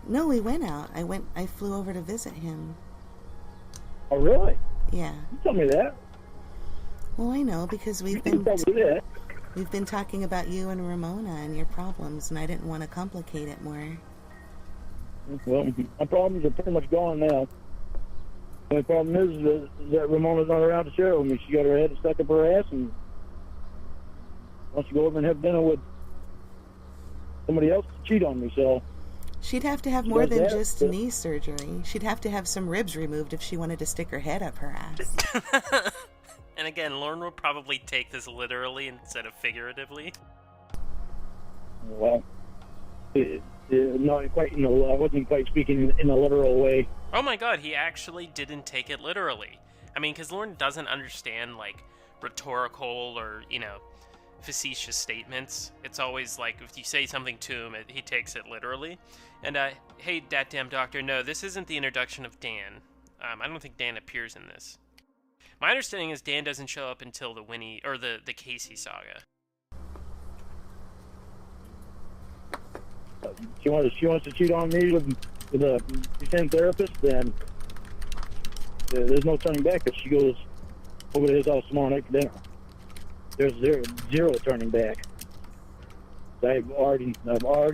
no, we went out. I flew over to visit him. Oh, really? Yeah. You told me that. Well, I know, because we've You been told me that. we've been talking about you and Ramona and your problems, and I didn't want to complicate it more. Well, my problems are pretty much gone now. The only problem is that Ramona's not around to share it with me. She got her head stuck up her ass and wants to go over and have dinner with somebody else to cheat on me, so... She'd have to have She more does than that, just but- knee surgery. She'd have to have some ribs removed if she wanted to stick her head up her ass. And again, Lorne will probably take this literally instead of figuratively. Well, not quite, I wasn't quite speaking in a literal way. Oh my god, he actually didn't take it literally. I mean, because Lorne doesn't understand, rhetorical or, facetious statements. It's always like, if you say something to him, he takes it literally. And, hey, dat damn doctor, no, this isn't the introduction of Dan. I don't think Dan appears in this. My understanding is Dan doesn't show up until the Winnie, or the Casey saga. She wants to cheat on me with a pretend therapist, then there's no turning back if she goes over to his house tomorrow night for dinner. There's zero turning back. I've already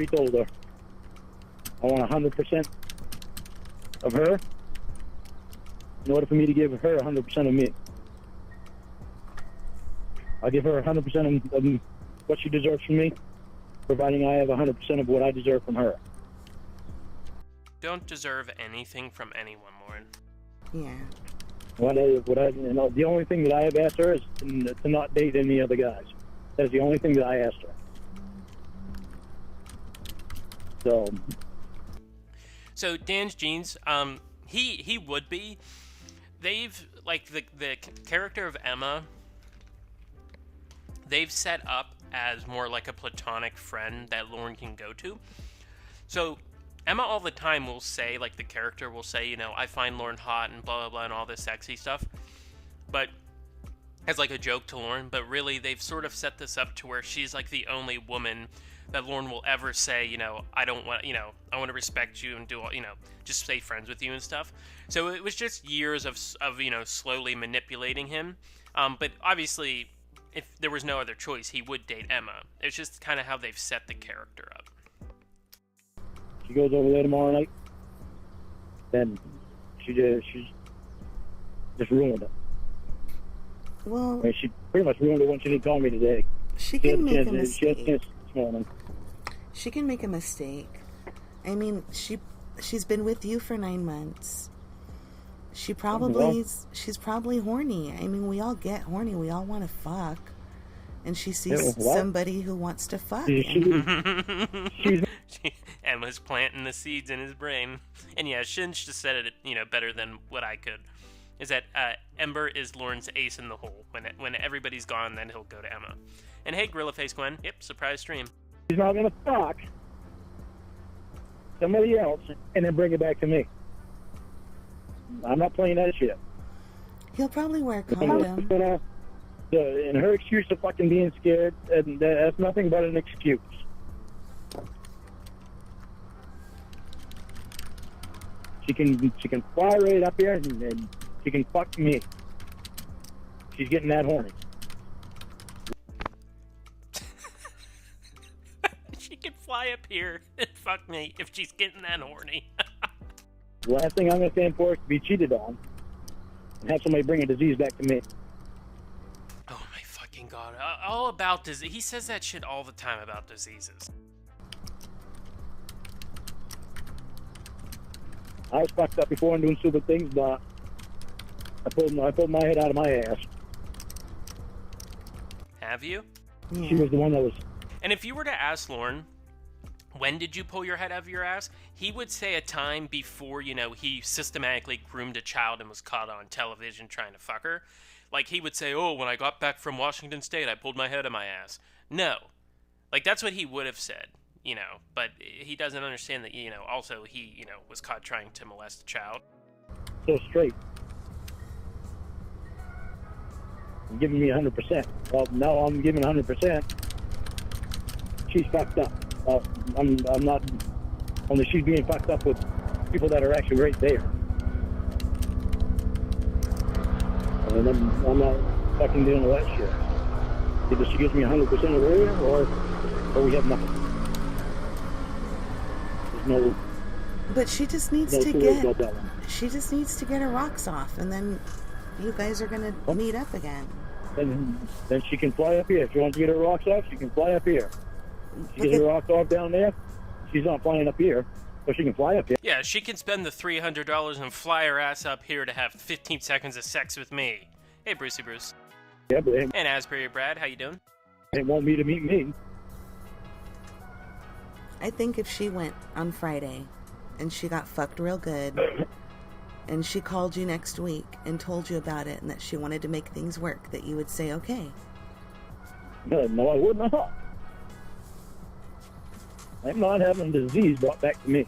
told her I want 100% of her in order for me to give her 100% of me. I'll give her 100% of what she deserves from me, providing I have 100% of what I deserve from her. Don't deserve anything from anyone, Lauren. Yeah. The only thing that I have asked her is to not date any other guys. That's the only thing that I asked her. So Dan's jeans, he would be. They've the character of Emma. They've set up as more like a platonic friend that Lauren can go to. So Emma all the time will say, like the character will say, you know, I find Lauren hot and blah blah blah and all this sexy stuff, but as like a joke to Lauren. But really, they've sort of set this up to where she's like the only woman that Lauren will ever say, you know, I don't want, you know, I want to respect you and do all, you know, just stay friends with you and stuff. So it was just years of you know, slowly manipulating him. But obviously, if there was no other choice, he would date Emma. It's just kind of how they've set the character up. She goes over there tomorrow night, then she's just ruined it. Well, I mean, she pretty much ruined it when she didn't call me today. she can make a She had a mistake. chance this morning. She can make a mistake. I mean, she's been with you for 9 months. She's probably horny. I mean, we all get horny. We all want to fuck. And she sees somebody who wants to fuck. She's Emma's planting the seeds in his brain. And yeah, Shinj just said it, you know, better than what I could. Is that Ember is Lauren's ace in the hole. When everybody's gone, then he'll go to Emma. And hey, Gorilla Face Gwen. Yep, surprise stream. She's not going to fuck somebody else and then bring it back to me. I'm not playing that shit. He'll probably wear a condom. And her excuse of fucking being scared, and that's nothing but an excuse. She can fly right up here and she can fuck me. She's getting that horny. She can fly up here and fuck me if she's getting that horny. The last thing I'm going to stand for is to be cheated on and have somebody bring a disease back to me. Oh my fucking god. All about disease. He says that shit all the time about diseases. I was fucked up before and doing stupid things, but I pulled my head out of my ass. Have you? Yeah. She was the one that was... And if you were to ask Lauren, when did you pull your head out of your ass? He would say a time before, you know, he systematically groomed a child and was caught on television trying to fuck her. Like, he would say, oh, when I got back from Washington State, I pulled my head out of my ass. No. Like, that's what he would have said, you know. But he doesn't understand that, you know, also he, you know, was caught trying to molest a child. so straight. And giving me 100%. Well, now I'm giving 100%. She's fucked up. I'm not... Only she's being fucked up with people that are actually right there. And I'm not fucking dealing with that shit. Either she gives me 100% of the area, or we have nothing. There's no... But she just needs no to two ways about that one. she just needs to get her rocks off, and then you guys are gonna meet up again. And then she can fly up here. If she wants to get her rocks off, she can fly up here. She gets her rocks off down there. She's not flying up here, but she can fly up here. Yeah, she can spend the $300 and fly her ass up here to have 15 seconds of sex with me. Hey, Brucey Bruce. Yeah, but it And Asbury Brad, how you doing? won't me to meet me. I think if she went on Friday and she got fucked real good and she called you next week and told you about it and that she wanted to make things work, that you would say okay. No, I would not. I'm not having disease brought back to me.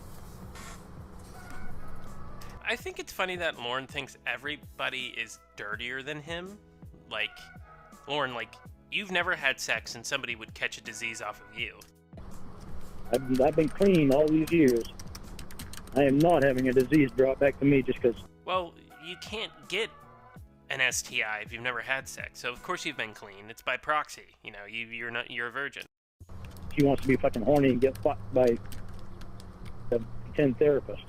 I think it's funny that Lauren thinks everybody is dirtier than him. Like, Lauren, like, you've never had sex and somebody would catch a disease off of you. I've been clean all these years. I am not having a disease brought back to me just because. Well, you can't get an STI if you've never had sex, so of course you've been clean. It's by proxy. You know, you're a virgin. She wants to be fucking horny and get fucked by a 10 therapist.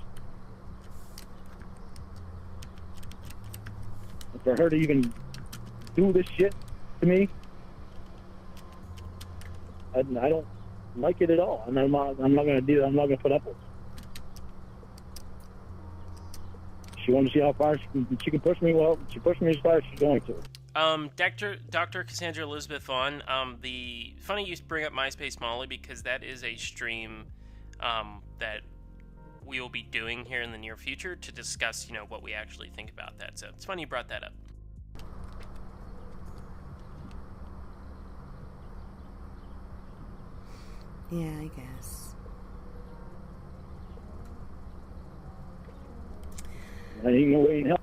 And for her to even do this shit to me, I don't like it at all, and I'm not going to put up with it. She wants to see how far she can push me. Well, she pushed me as far as she's going to. Dr. Cassandra Elizabeth Vaughn, the funny you bring up MySpace Molly, because that is a stream that we will be doing here in the near future to discuss, you know, what we actually think about that. So it's funny you brought that up. Yeah, I guess. I ain't no way in hell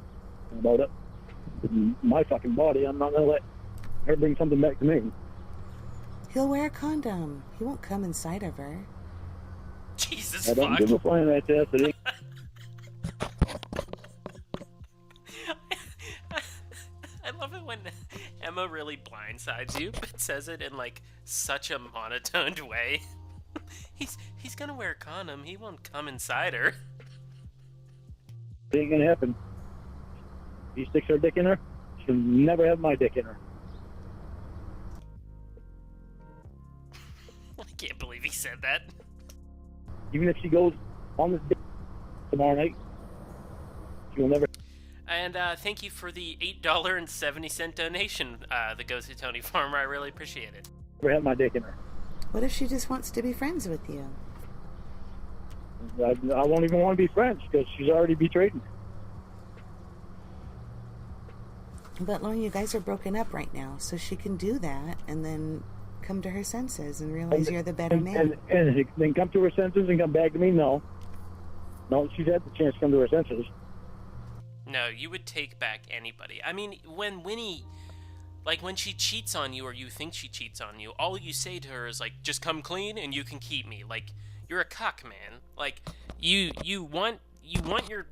about it. My fucking body, I'm not gonna let her bring something back to me. He'll wear a condom. He won't come inside of her. Jesus I don't fuck. give a flying right there, so I love it when Emma really blindsides you, but says it in like such a monotoned way. He's gonna wear a condom. He won't come inside her. it ain't gonna happen. He sticks her dick in her, she'll never have my dick in her. I can't believe he said that. Even if she goes on this dick tomorrow night, she will never. And thank you for the $8.70 donation that goes to Tony Farmer. I really appreciate it. Never have my dick in her. What if she just wants to be friends with you? I won't even want to be friends because she's already betrayed me. But Lauren, you guys are broken up right now, so she can do that and then come to her senses and realize you're the better man. And then come to her senses and come back to me? No, she's had the chance to come to her senses. No, you would take back anybody. I mean, when Winnie, like when she cheats on you or you think she cheats on you, all you say to her is like, just come clean and you can keep me. Like, you're a cuck, man. Like, you want your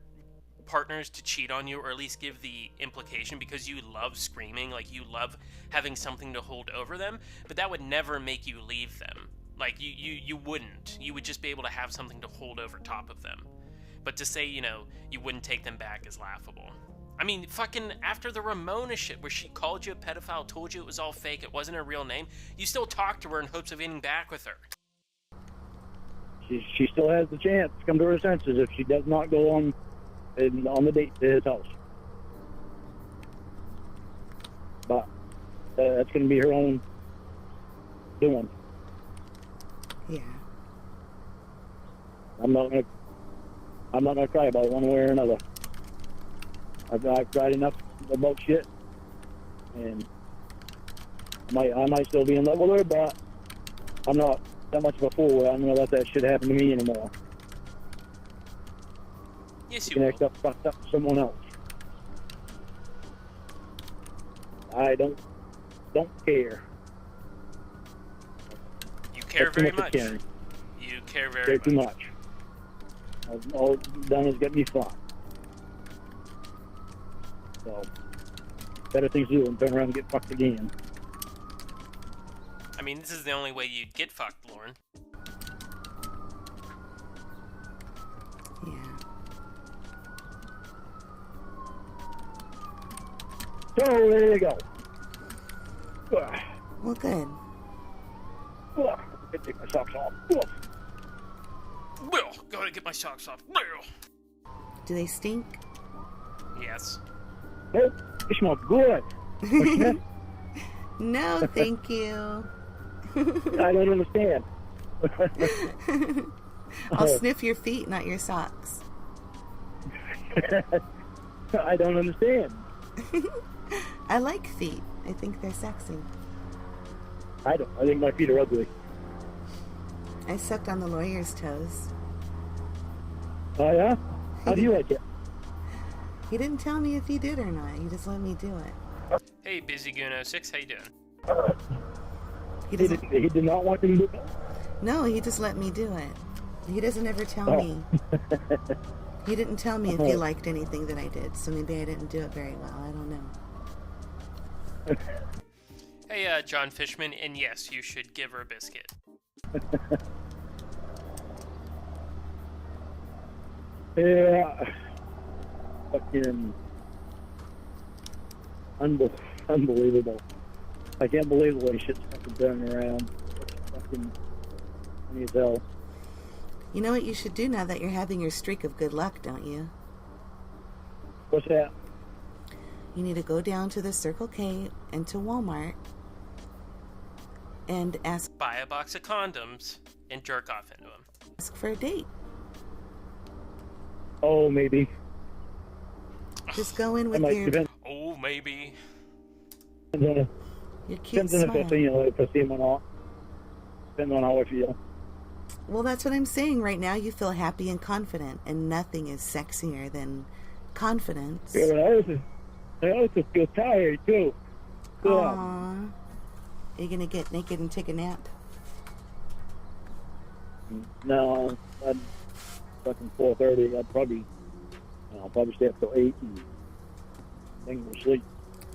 partners to cheat on you, or at least give the implication, because you love screaming, like you love having something to hold over them, but that would never make you leave them. Like, you wouldn't. You would just be able to have something to hold over top of them. But to say, you wouldn't take them back is laughable. I mean, fucking after the Ramona shit, where she called you a pedophile, told you it was all fake, it wasn't her real name, you still talk to her in hopes of getting back with her. She still has the chance to come to her senses if she does not go on the date to his house. But that's going to be her own doing. Yeah. I'm not going to cry about it one way or another. I've cried enough about shit, and I might still be in love with her, but I'm not that much of a fool where I'm going to let that shit happen to me anymore. Yes, you can will. act up fucked up to someone else. I don't care. You care That's too very much much. caring. You care very Care much. too much. All it's done is get me fucked. So, better things to do than turn around and get fucked again. I mean, this is the only way you'd get fucked, Lauren. Yeah. So, there you go. Well, good. I can take my socks off. Well, gotta get my socks off. Well. Do they stink? Yes. Oh, they smell good. No, thank you. I don't understand. I'll sniff your feet, not your socks. I don't understand. I like feet. I think they're sexy. I don't. I think my feet are ugly. I sucked on the lawyer's toes. Oh, yeah? How do you like it? He didn't tell me if he did or not. He just let me do it. Hey, Busy Goon 06, how you doing? He doesn't. He did not want me to do it? No, he just let me do it. He doesn't ever tell me. He didn't tell me if he liked anything that I did, so maybe I didn't do it very well. I don't know. Hey, John Fishman, and yes, you should give her a biscuit. Yeah. Fucking unbelievable. I can't believe the way shit's fucking turning around. It's fucking funny as hell. You know what you should do now that you're having your streak of good luck, don't you? What's that? You need to go down to the Circle K and to Walmart and ask Buy a box of condoms and jerk off into them. for a date. Oh, maybe. Just go in I with might your Oh, maybe. cute Depends on if I smile. see, if I see him or not. Depends on how I feel. Well, that's what I'm saying. Right now, you feel happy and confident, and nothing is sexier than confidence. Yeah, but I also feel tired too. Yeah. Aww. Are you gonna get naked and take a nap? No, I'd fucking 4:30. I'll probably stay up till 8 and then go to sleep.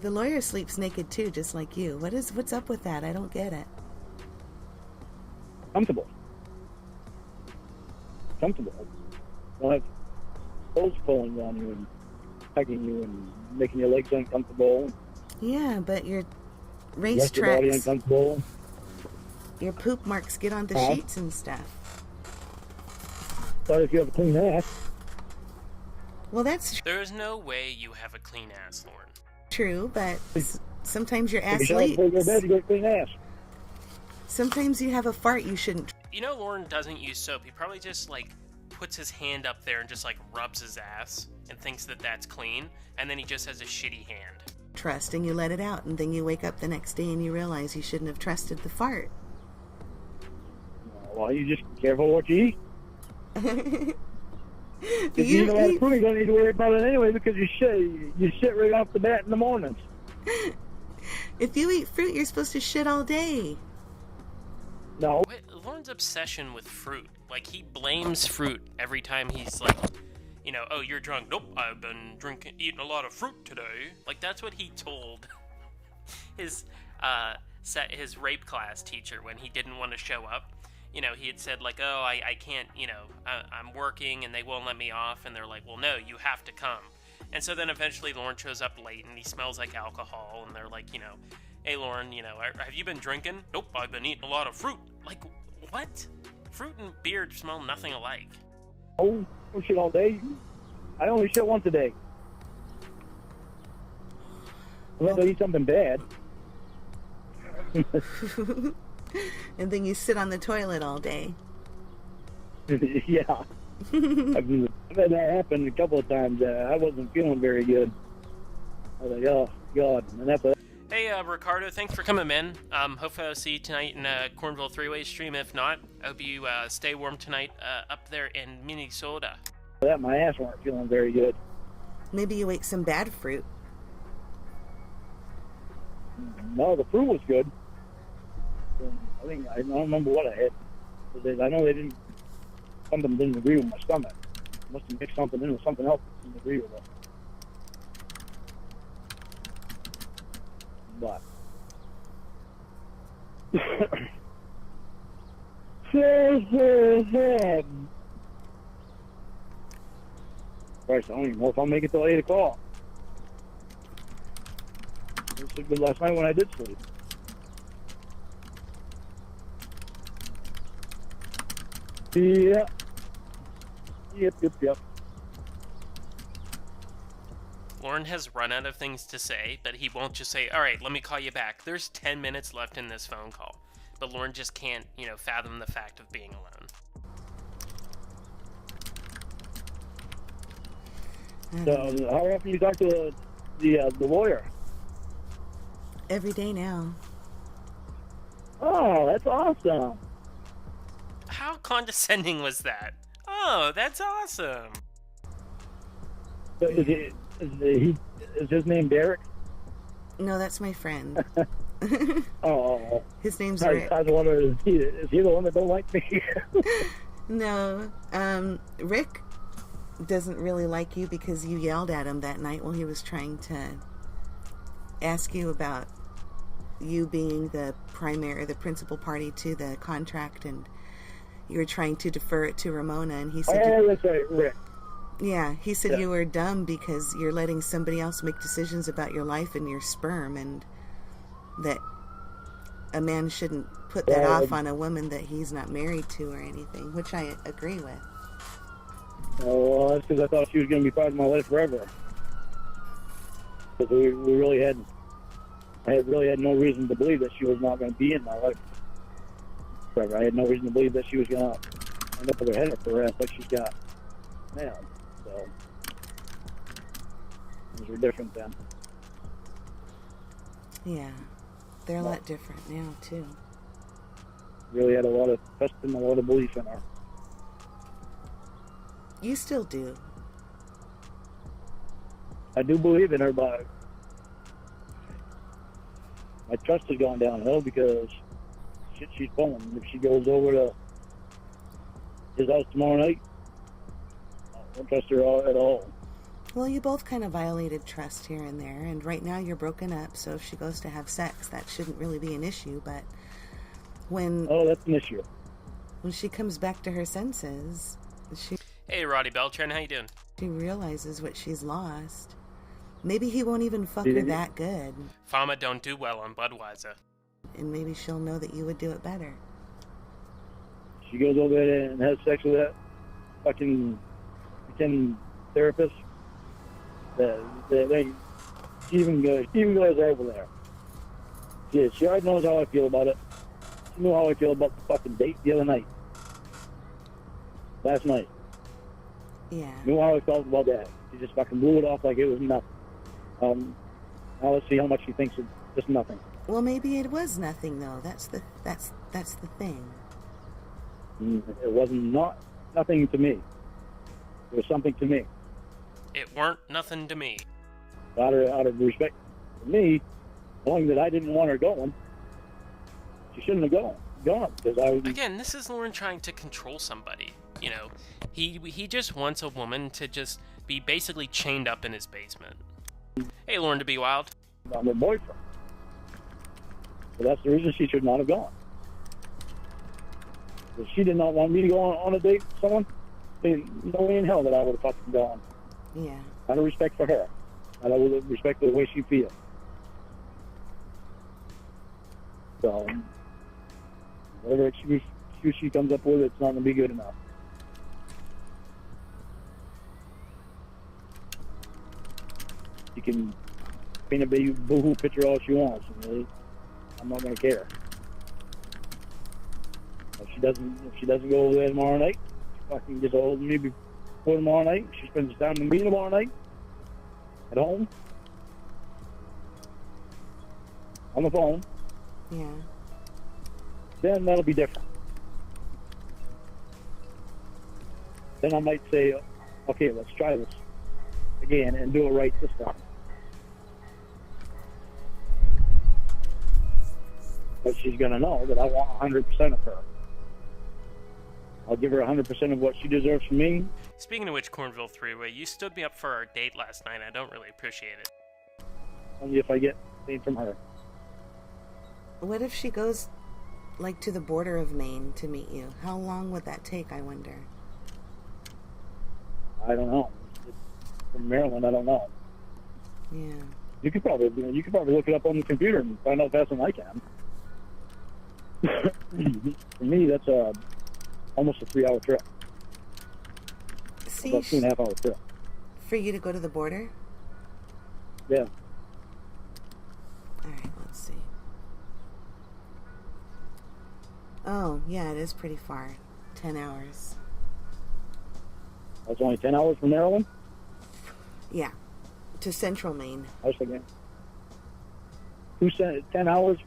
The lawyer sleeps naked too, just like you. What's up with that? I don't get it. Comfortable. Don't have clothes pulling on you and hugging you and making your legs uncomfortable. Yeah, but your Rest your body racetracks, uncomfortable. your poop marks get on the Huh? sheets and stuff. But if you have a clean ass, Well, that's There is no way you have a clean ass, Lauren. true, but sometimes your if ass you shower before you go to bed, leaks. you got a clean ass. Sometimes you have a fart you shouldn't You know, Lauren doesn't use soap. He probably just like puts his hand up there and just like rubs his ass and thinks that that's clean, and then he just has a shitty hand. trust, and you let it out, and then you wake up the next day and you realize you shouldn't have trusted the fart. Well, you just be careful what you eat. If you You eat a lot of eat- fruit, you don't need to worry about it anyway because you shit right off the bat in the mornings. If you eat fruit, you're supposed to shit all day. No. Wait, Lauren's obsession with fruit. Like, he blames fruit every time he's like, you know, oh, you're drunk. Nope, I've been eating a lot of fruit today. Like, that's what he told his his rape class teacher when he didn't want to show up. You know, he had said, like, oh, I can't, you know, I'm working and they won't let me off. And they're like, well, no, you have to come. And so then eventually Lauren shows up late and he smells like alcohol. And they're like, you know, hey, Lauren, you know, have you been drinking? Nope, I've been eating a lot of fruit. Like, what? Fruit and beer smell nothing alike. Oh, I shit all day. I only shit once a day. Unless I eat something bad. And then you sit on the toilet all day. Yeah. I've had that happen a couple of times. I wasn't feeling very good. I was like, oh, God. And after that, Hey, Ricardo, thanks for coming in. Hopefully I'll see you tonight in Cornville Three-Way stream. If not, I hope you stay warm tonight up there in Minnesota. my ass weren't feeling very good. Maybe you ate some bad fruit. No, the fruit was good. I don't remember what I had. I know something didn't agree with my stomach. Must have mixed something in with something else that didn't agree with it. But Christ, I don't even know if I'll make it till 8 o'clock. I slept good last night when I did sleep. Yeah. Yep. Lauren has run out of things to say, but he won't just say, all right, let me call you back. There's 10 minutes left in this phone call. But Lauren just can't, you know, fathom the fact of being alone. So, how often you talk to the lawyer? Every day now. Oh, that's awesome. How condescending was that? Oh, that's awesome. So is his name Derek? No, that's my friend. Oh, His name's I Rick. was wondering, is he the one that don't like me? No, Rick doesn't really like you because you yelled at him that night while he was trying to ask you about you being the principal party to the contract, and you were trying to defer it to Ramona, and he said, Oh, that's right, Rick. he said Yeah. you were dumb because you're letting somebody else make decisions about your life and your sperm, and that a man shouldn't put that Well, off on a woman that he's not married to or anything, which I agree with. Oh, well, that's because I thought she was going to be part of my life forever. Because I really had no reason to believe that she was not going to be in my life forever. I had no reason to believe that she was going to end up with her head up her ass like she's got now. So, things were different then. Yeah, they're a lot different now, too. really had a lot of trust and a lot of belief in her. You still do. I do believe in her, but my trust has gone downhill because shit she's pulling. If she goes over to his house tomorrow night, I don't trust her at all. Well, you both kind of violated trust here and there, and right now you're broken up, so if she goes to have sex, that shouldn't really be an issue, but when Oh, that's an issue. she comes back to her senses, Hey, Roddy Beltran, how you doing? she realizes what she's lost. Maybe he won't even fuck her that good, Fama don't do well on Budweiser. and maybe she'll know that you would do it better. She goes over there and has sex with that fucking pretend therapist. She even goes over there. Yeah, she already knows how I feel about it. She knew how I feel about the fucking date the other night. Last night. Yeah. Knew how I felt about that. She just fucking blew it off like it was nothing. Now let's see how much she thinks it's just nothing. Well, maybe it was nothing though. That's the thing. It wasn't nothing to me. It was something to me. It weren't nothing to me. Out of respect for me, knowing that I didn't want her going, she shouldn't have gone because I was. Again, this is Lauren trying to control somebody. You know, he just wants a woman to just be basically chained up in his basement. Hey, Lauren to be wild. I'm her boyfriend. So that's the reason she should not have gone. If she did not want me to go on a date with someone, then no way in hell that I would have fucking gone. Yeah. Out of respect for her. Out of respect for the way she feels. So, whatever excuse she comes up with, it's not going to be good enough. She can paint a big boo-hoo picture all she wants. Really. I'm not going to care. If she doesn't go over there tomorrow night, she fucking gets a hold of me before tomorrow night. She spends time with me tomorrow night at home on the phone. Yeah. Then that'll be different. Then I might say, okay, let's try this again and do it right this time. But she's going to know that I want 100% of her. I'll give her 100% of what she deserves from me. Speaking of which, Cornville Three-Way, you stood me up for our date last night. I don't really appreciate it. Only if I get anything from her. What if she goes, like, to the border of Maine to meet you? How long would that take, I wonder? I don't know. From Maryland, I don't know. Yeah. You could probably look it up on the computer and find out faster than I can. For me, that's almost a 3-hour trip. See, About 2.5-hour trip. for you to go to the border? Yeah. All right, let's see. Oh, yeah, it is pretty far. 10 hours. That's only 10 hours from Maryland? Yeah. To central Maine. I was thinking 10 hours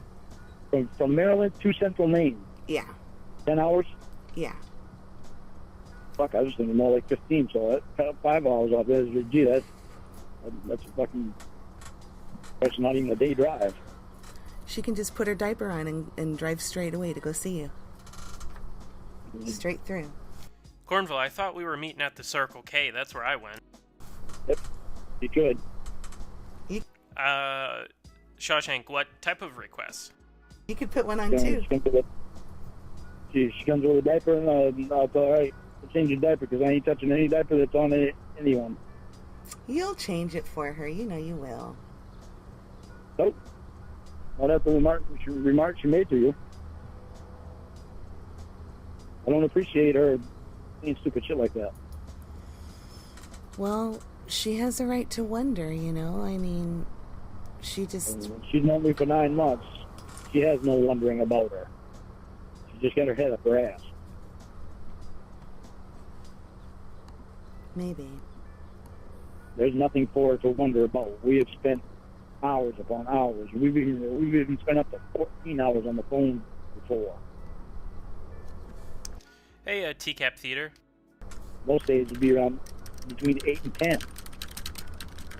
from Maryland to central Maine. Yeah. 10 hours? Yeah. Fuck, I was thinking more like 15, so that 5 hours off there. Gee, that's fucking... That's not even a day drive. She can just put her diaper on and drive straight away to go see you. Straight through. Cornville, I thought we were meeting at the Circle K. That's where I went. Yep, you could. Shawshank, what type of request? You could put one on too. She comes with a diaper, and I'll tell her, hey, change your diaper, because I ain't touching any diaper that's on anyone. You'll change it for her. You know you will. Nope. Not after the remark she made to you. I don't appreciate her saying stupid shit like that. Well, she has a right to wonder, you know? I mean, she just... She's known me for 9 months. She has no wondering about her. She just got her head up her ass. Maybe. There's nothing for her to wonder about. We have spent hours upon hours. We've even spent up to 14 hours on the phone before. Hey, TCAP Theater. Most days would be around between 8 and 10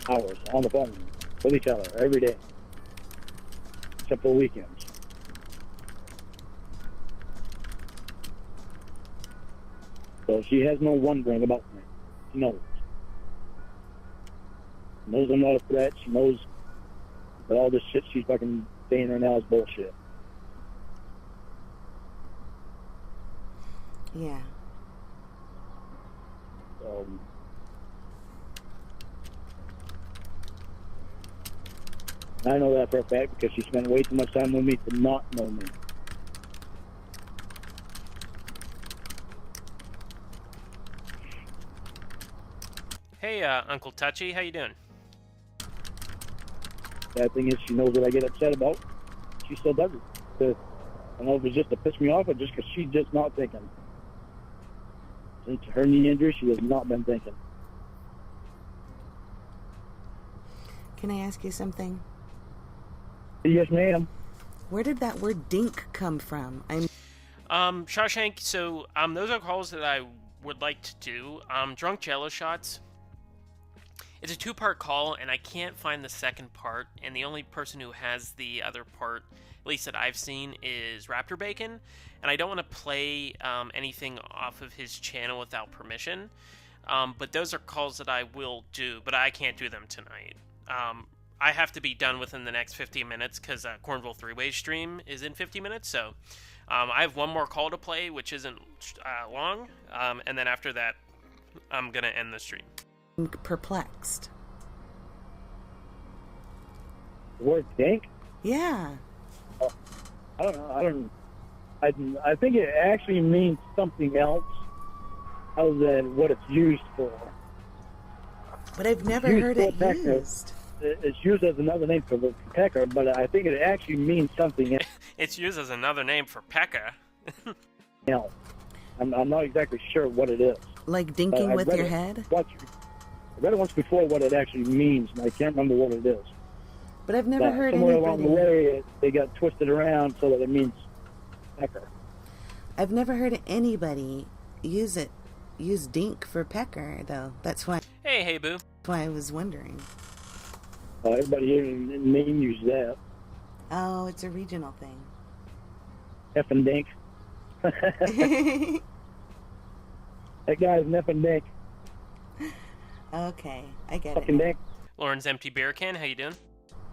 hours on the phone with each other every day, except for weekends. So she has no wondering about me. She knows. She knows I'm not a threat. She knows that all this shit she's fucking saying right now is bullshit. Yeah. I know that for a fact because she spent way too much time with me to not know me. Hey, Uncle Touchy, how you doing? Bad thing is she knows what I get upset about. She still does it. I don't know if it's just to piss me off or just because she's just not thinking. Since her knee injury, she has not been thinking. Can I ask you something? Yes, ma'am. Where did that word dink come from? Shawshank, so, those are calls that I would like to do. Drunk Jello Shots. It's a 2-part call, and I can't find the second part, and the only person who has the other part, at least that I've seen, is Raptor Bacon, and I don't want to play anything off of his channel without permission, but those are calls that I will do, but I can't do them tonight. I have to be done within the next 15 minutes, because Cornville 3-Way stream is in 50 minutes, so I have one more call to play, which isn't long, and then after that, I'm going to end the stream. Perplexed. The word dink? Yeah. I don't know. I think it actually means something else other than what it's used for. But I've never heard it used. It's used as another name for the pecker, but I think it actually means something else. It's used as another name for Pekka. else. I'm not exactly sure what it is. Like dinking with your head? I read it once before what it actually means, and I can't remember what it is. But I've never heard somewhere anybody... along the way, they got twisted around so that it means pecker. I've never heard anybody use dink for pecker, though. That's why... Hey, boo. That's why I was wondering. Everybody here in Maine uses that. Oh, it's a regional thing. F and dink. That guy's an F and dink. Okay, I get Fucking it. dink. Lauren's empty beer can, how you doing?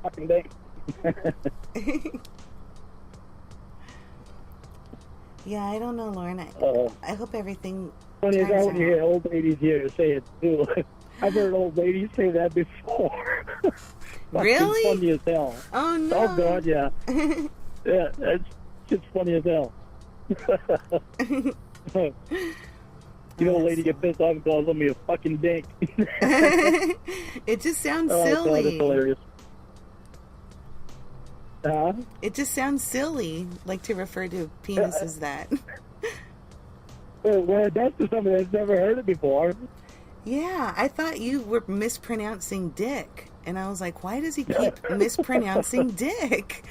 Fucking dink. Yeah, I don't know, Lauren. I hope everything Funny as turns hell when you hear old ladies here say it too. I've heard old ladies say that before. Really? Funny as hell. Oh, no. Oh, God, yeah. Yeah, that's just funny as hell. You know, a lady get pissed off and calls me a fucking dink. It just sounds silly. God, that's hilarious. Huh? It just sounds silly, like to refer to penis as that. Well, that's just something that's never heard it before. Yeah, I thought you were mispronouncing dick. And I was like, why does he keep mispronouncing dick?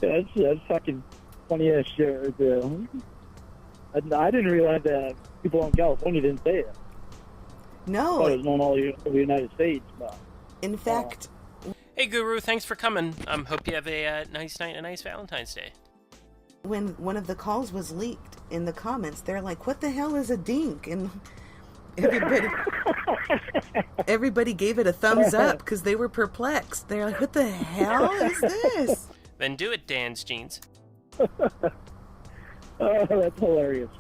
That's fucking funny ass shit right there. I didn't realize that people in California didn't say it. No. I thought it was known all over the United States. But, in fact... Hey, Guru, thanks for coming. Hope you have a nice night and a nice Valentine's Day. When one of the calls was leaked in the comments, they're like, what the hell is a dink? And everybody gave it a thumbs up because they were perplexed. They're like, what the hell is this? Then do it, Dan's Jeans. Oh, that's hilarious.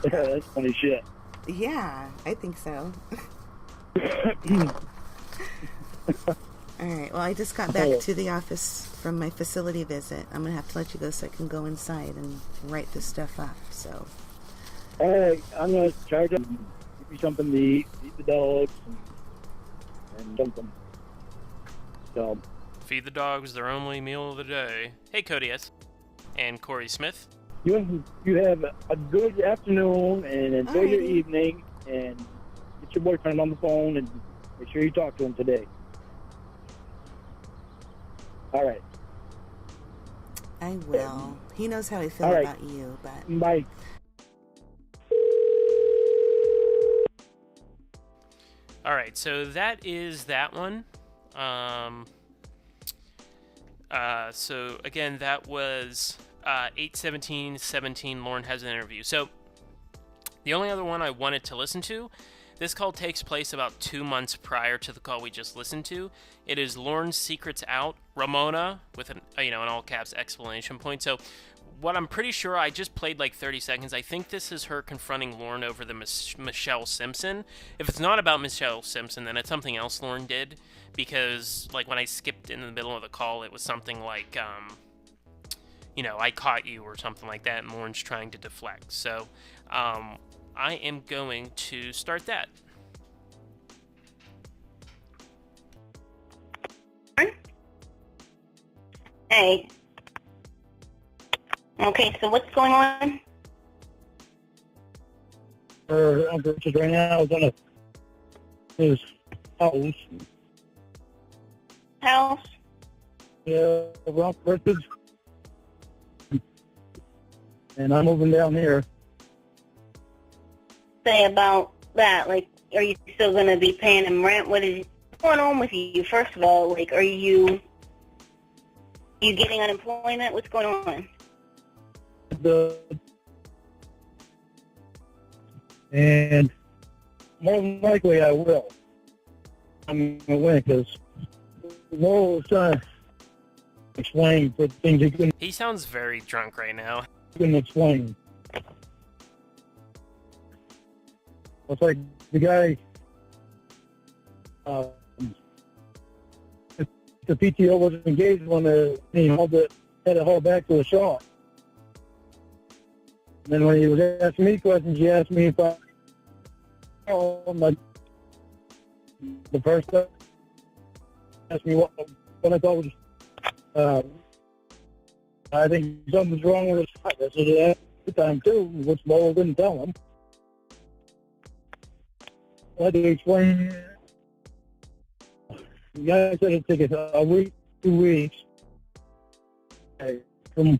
That's funny shit. Yeah, I think so. All right, well, I just got back to the office from my facility visit. I'm going to have to let you go so I can go inside and write this stuff up, so. All right, I'm going to charge up, give you something to eat the dogs, and something. So. Feed the dogs their only meal of the day. Hey, Cody S. And Corey Smith. You have a good afternoon and enjoy your evening, and get your boyfriend on the phone and make sure you talk to him today. All right. I will. He knows how I feel All right. about you, but Bye. All right, so that is that one. So again, that was 8/17/17. Lauren has an interview. So the only other one I wanted to listen to, this call takes place about 2 months prior to the call we just listened to. It is Lauren's Secrets Out, Ramona, with an an all caps exclamation point. So what I'm pretty sure, I just played like 30 seconds. I think this is her confronting Lauren over the Michelle Simpson. If it's not about Michelle Simpson, then it's something else Lauren did. Because, like, when I skipped in the middle of the call, it was something like, I caught you or something like that, and Lauren's trying to deflect. So, I am going to start that. Hey. Okay, so what's going on? Just right now, I was on his house. House? Yeah, Rock Records. And I'm moving down here. Say about that, like, are you still going to be paying him rent? What is going on with you? First of all, like, are you getting unemployment? What's going on? And more than likely I will. I'm going to win because Laurel was trying to explain for things he couldn't He sounds very drunk right now. explain. It's like the guy, the PTO wasn't engaged when he had to haul back to a shop. And then when he was asking me questions, he asked me if I, the first time, asked me what I thought was, I think something's wrong with his heart. I said it at the time too, which Lowell didn't tell him. I had to explain. The guy said it'd take a week, 2 weeks. From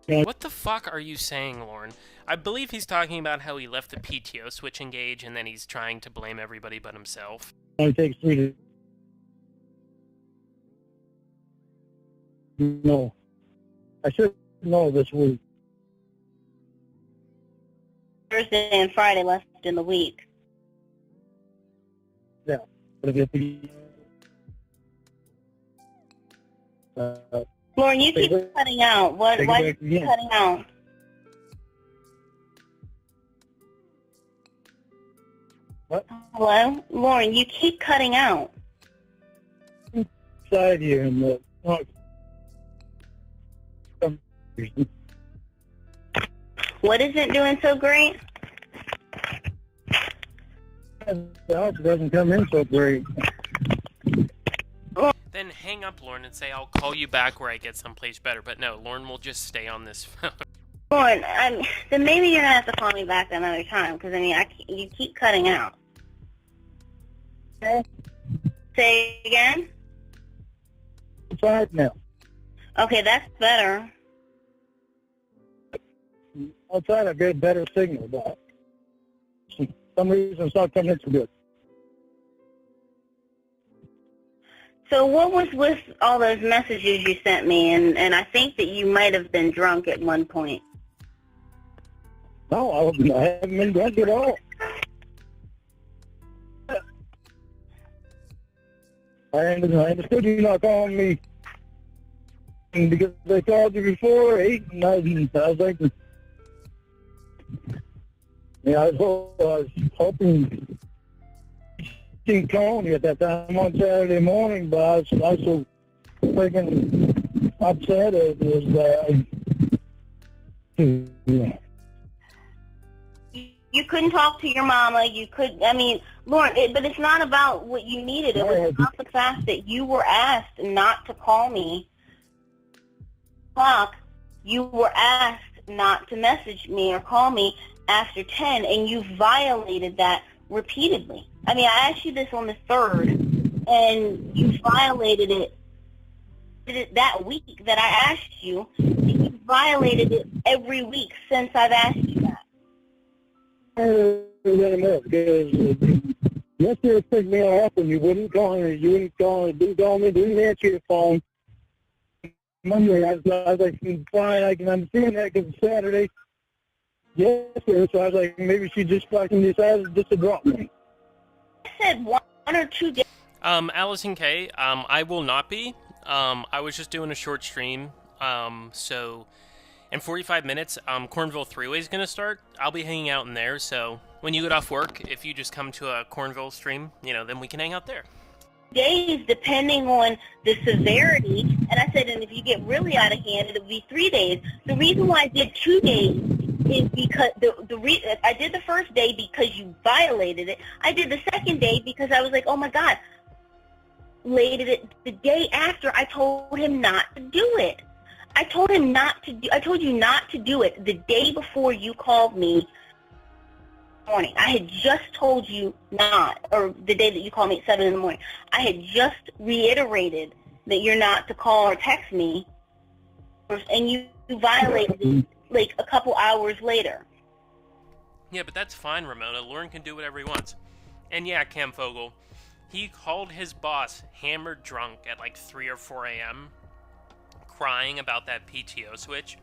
What the fuck are you saying, Lauren? I believe he's talking about how he left the PTO switch engaged and then he's trying to blame everybody but himself. it only takes 3 to. No, I should know this week. Thursday and Friday left in the week. Yeah, but if you Lauren, you keep cutting out. Why Take it are back you again. cutting out? What? Hello? Lauren, you keep cutting out. side here in the What isn't doing so great? the house doesn't come in so great. Then hang up, Lauren, and say, I'll call you back where I get someplace better. But no, Lauren will just stay on this phone. Lauren, then maybe you're going to have to call me back another time, because, you keep cutting out. Okay. Say again? It's all right now. Okay, that's better. I'll try to get a better signal, but for some reason it's not coming in so good. So what was with all those messages you sent me? And I think that you might have been drunk at one point. No, I haven't been drunk at all. I understood you not calling me because they called you before 8, and I was like, yeah, I was hoping she called you at that time on Saturday morning, but I was so freaking upset. It was yeah. You couldn't talk to your mama. You could, Lauren, but it's not about what you needed. It was about the fact that you were asked not to call me. You were asked not to message me or call me after 10, and you violated that repeatedly. I mean, I asked you this on the 3rd, and you violated it that week that I asked you. You violated it every week since I've asked you that. I don't know, because yesterday it pissed me off when you wouldn't call me, didn't call me, didn't answer your phone. Monday, I was like, fine, I can understand that because it's Saturday. Yesterday, so I was like, maybe she just fucking decided just to drop me. I said 1 or 2 days. Allison K, I will not be. I was just doing a short stream. So in 45 minutes, Cornville 3-Way is going to start. I'll be hanging out in there, so when you get off work, if you just come to a Cornville stream, then we can hang out there. Days, depending on the severity, and I said, and if you get really out of hand, it'll be 3 days. The reason why I did 2 days is because I did the first day because you violated it. I did the second day because I was like, oh my God, the day after I told him not to do it. I told you not to do it the day before you called me. Morning. I had just told you not, or the day that you called me at 7 in the morning. I had just reiterated that you're not to call or text me, and you violated it like a couple hours later. Yeah, but that's fine, Ramona. Lauren can do whatever he wants. And yeah, Cam Fogel, he called his boss hammered drunk at like 3 or 4 a.m., crying about that PTO switch,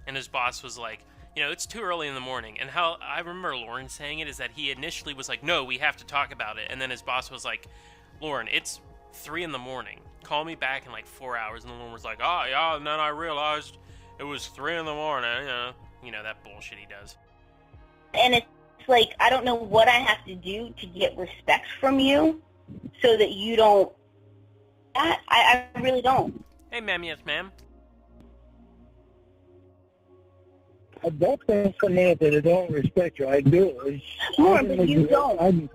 and his boss was like, it's too early in the morning. And how I remember Lauren saying it is that he initially was like, no, we have to talk about it. And then his boss was like, Lauren, it's 3 in the morning. Call me back in like 4 hours. And Lauren was like, oh, yeah. And then I realized it was 3 in the morning. That bullshit he does. And it's like, I don't know what I have to do to get respect from you so that you don't. I really don't. Hey, ma'am. Yes, ma'am. I don't think Samantha, I don't respect you. I do. More, but you don't.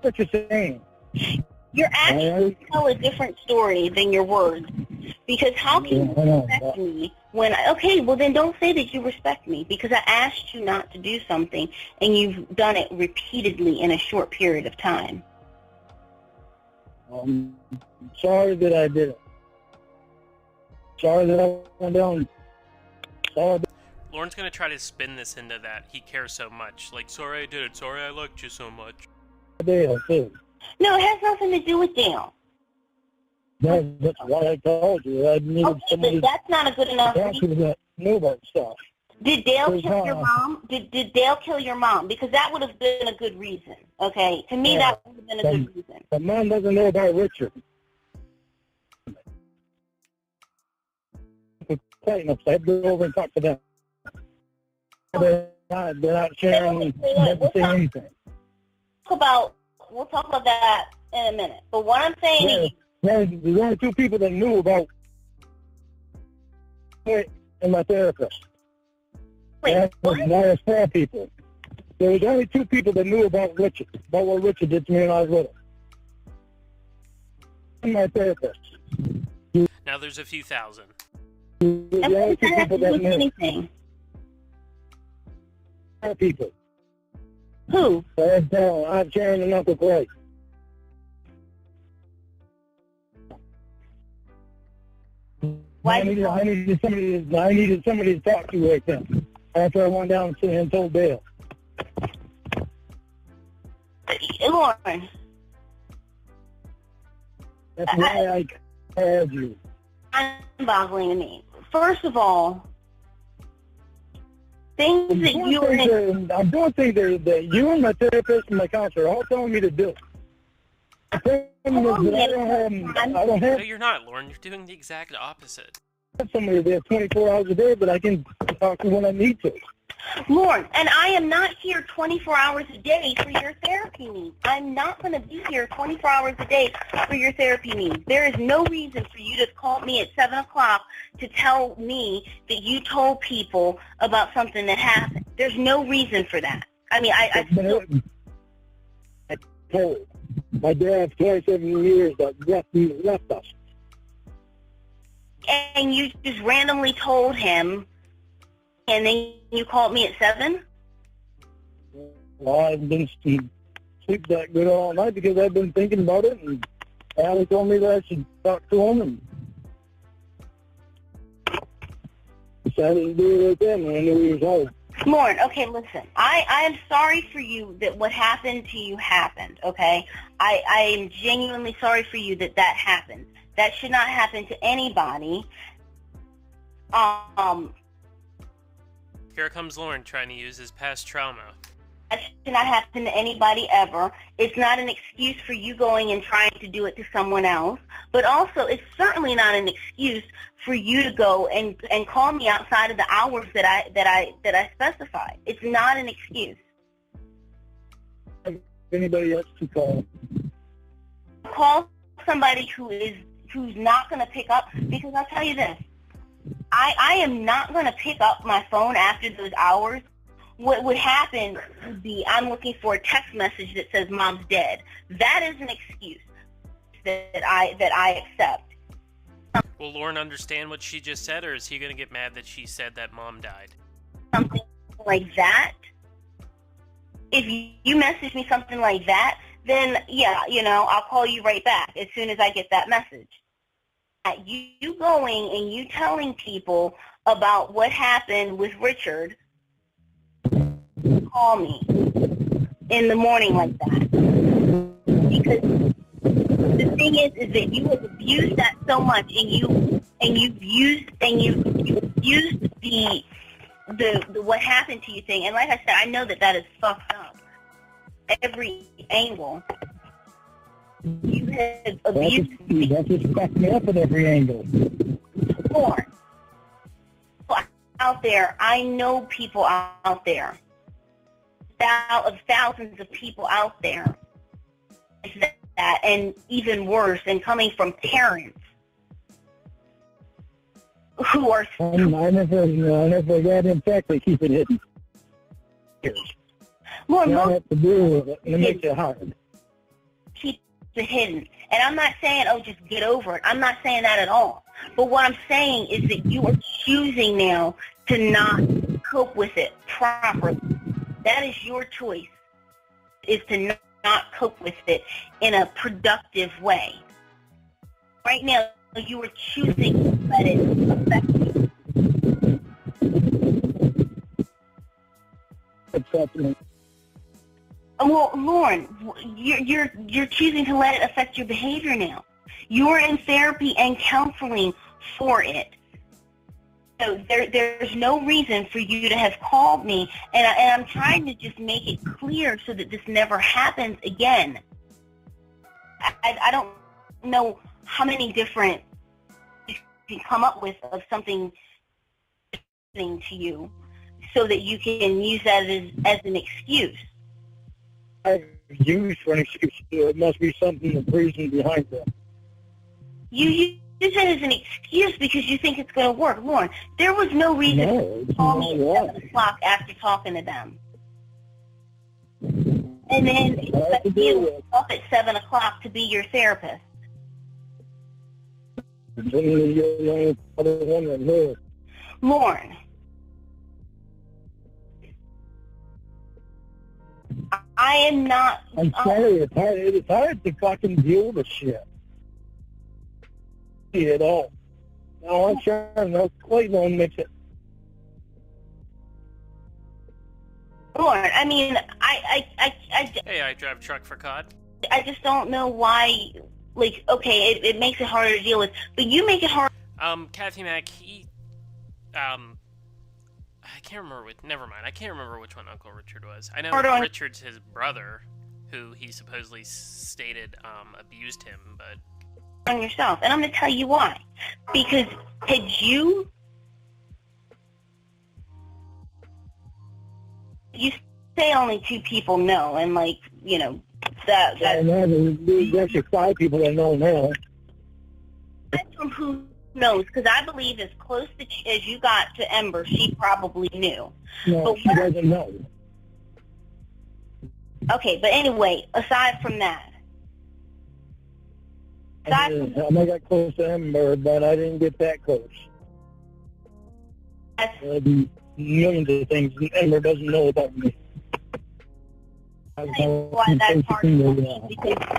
What you're saying? Your actions tell a different story than your words. Because how can you respect me when... Okay, well then don't say that you respect me, because I asked you not to do something, and you've done it repeatedly in a short period of time. Sorry that I did it. Sorry that I went down. Sorry. Lauren's going to try to spin this into that he cares so much. Like, sorry I did it. Sorry I liked you so much. Dale, too. No, it has nothing to do with Dale. That's what I told you. I needed somebody. But that's not a good enough reason. That knew about stuff. Did Dale kill your mom? Did Dale kill your mom? Because that would have been a good reason. Okay, to me that would have been a good reason. The mom doesn't know about Richard. Tighten up. So I have to go over and talk to them. They're not sharing. Never saying anything. We'll talk about that in a minute. But what I'm saying is, there's only 2 people that knew about it and my therapist. wait, Now there's 4 people. There was only 2 people that knew about Richard, about what Richard did to me when I was little. And my therapist. Now there's a few thousand. and what does that have to do with anything? 4 people. Who? I'm Sharon and Uncle Clay. Why? I needed somebody to talk to right then. After I went down and told Dale. Lauren. That's why I called you. I'm boggling to me. First of all, things that you are... I'm doing things that you and my therapist and my counselor are all telling me to do. The thing is that I don't have No, you're not, Lauren. You're doing the exact opposite. somebody there 24 hours a day, but I can talk to when I need to. Lauren, and I am not here 24 hours a day for your therapy needs. I'm not going to be here 24 hours a day for your therapy needs. There is no reason for you to call me at 7 o'clock to tell me that you told people about something that happened. There's no reason for that. I mean, I told my dad 27 years that left us. And you just randomly told him, and then you called me at 7? Well, I haven't been sleep that good all night because I've been thinking about it, and Allie told me that I should talk to him, and decided to do it right then when I knew he was home. Lauren, okay, listen. I am sorry for you that what happened to you happened, okay? I am genuinely sorry for you that happened. That should not happen to anybody. Here comes Lauren trying to use his past trauma. That should not happen to anybody ever. It's not an excuse for you going and trying to do it to someone else. But also, it's certainly not an excuse for you to go and call me outside of the hours that I specified. It's not an excuse. Anybody else to call? Call somebody who's not going to pick up, because I'll tell you this. I am not going to pick up my phone after those hours. What would happen would be I'm looking for a text message that says Mom's dead. That is an excuse that I accept. Will Lauren understand what she just said, or is he going to get mad that she said that Mom died? Something like that. If you message me something like that, then yeah, I'll call you right back as soon as I get that message. You going and you telling people about what happened with Richard, call me in the morning like that. Because the thing is that you have abused that so much, and you've used the what happened to you thing. And like I said, I know that is fucked up. Every angle. You have abused me. That's just fucked me up at every angle. More. Out there, I know people out there. Thousands of people out there. That, and even worse, and coming from parents who are... I never got in fact, they keep it hidden. More you don't have to deal with it, and it makes it hard. Keep it hidden. And I'm not saying, just get over it. I'm not saying that at all. But what I'm saying is that you are choosing now to not cope with it properly. That is your choice, is to not cope with it in a productive way. Right now, you are choosing to let it affect you. Well, Lauren, you're choosing to let it affect your behavior now. You're in therapy and counseling for it. So there's no reason for you to have called me, and I'm trying to just make it clear so that this never happens again. I don't know how many different you can come up with of something to you so that you can use that as an excuse. I've used for an excuse. It must be something, the reason behind that. You use it as an excuse because you think it's going to work. Lauren, there was no reason to call me at 7 o'clock after talking to them. And then expect you up at 7 o'clock to be your therapist. Lauren, I am not... I'm sorry, it's hard to fucking deal with the shit. At all. No, I'm sure no Clayton won't mix it. Lauren, I mean, Hey, I drive truck for COD. I just don't know why, like, okay, it makes it harder to deal with, but you make it hard. Kathy Mack, I can't remember never mind, I can't remember which one Uncle Richard was. I know Richard's his brother, who he supposedly stated, abused him, but... on yourself, and I'm going to tell you why. Because had you say only 2 people know, and like, that's actually 5 people that know now. That's from who knows, because I believe as close as you got to Ember, she probably knew. No, but she doesn't know. Okay, but anyway, aside from that, I got close to Ember, but I didn't get that close. There'll be millions of things Ember doesn't know about me. why that's hard to believe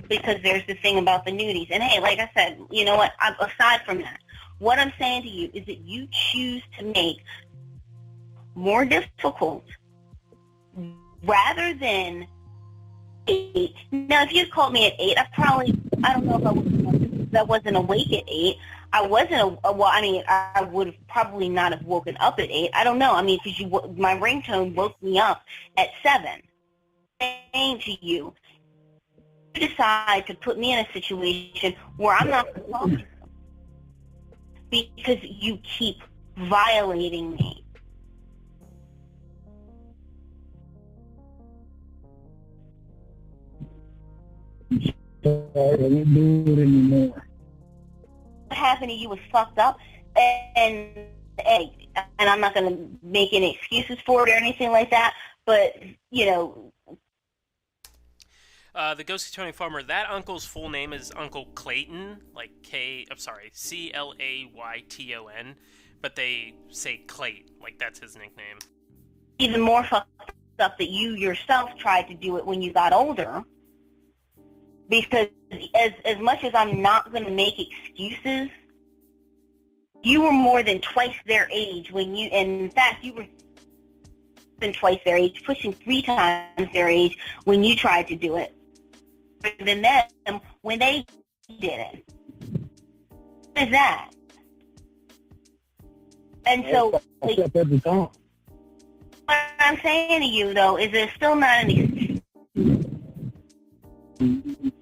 because there's the thing about the nudies. And hey, like I said, you know what? Aside from that, what I'm saying to you is that you choose to make more difficult rather than 8. Now, if you had called me at 8, I don't know if I wasn't awake at 8. I wasn't, I would have probably not have woken up at 8. I don't know. I mean, because my ringtone woke me up at 7. Saying to you, you decide to put me in a situation where I'm not going to talk to you because you keep violating me. Sorry, I won't do it anymore. What happened to you was fucked up, and I'm not going to make any excuses for it or anything like that, but, you know. The Ghosty Tony Farmer, that uncle's full name is Uncle Clayton, like Clayton, but they say Clayt, like that's his nickname. Even more fucked up that you yourself tried to do it when you got older, because as much as I'm not going to make excuses, you were more than twice their age and in fact, you were than twice their age, pushing 3 times their age when you tried to do it. Than them when they did it. What is that? And so, like, what I'm saying to you, though, is there's still not an excuse.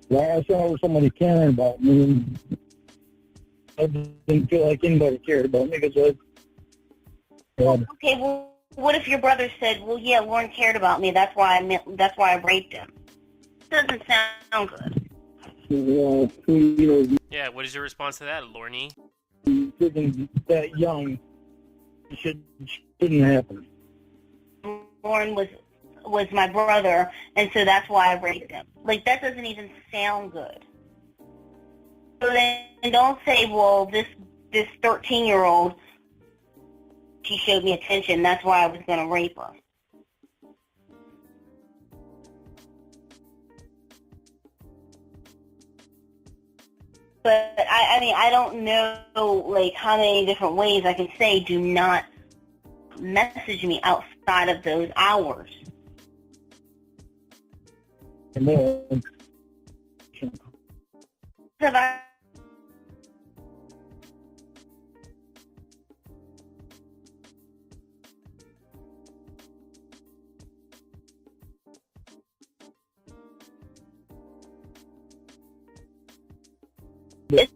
Well, I saw somebody caring about me. I didn't feel like anybody cared about me because Okay, well, what if your brother said, "Well, yeah, Lauren cared about me. That's why I raped him." Doesn't sound good. Yeah, what is your response to that, Lorne? Freaking that young shouldn't happen. Lauren was my brother, and so that's why I raped him. Like, that doesn't even sound good. So then don't say, well, this 13-year-old, she showed me attention, that's why I was going to rape her. But, I mean, I don't know, like, how many different ways I can say do not message me outside of those hours. Have I... It's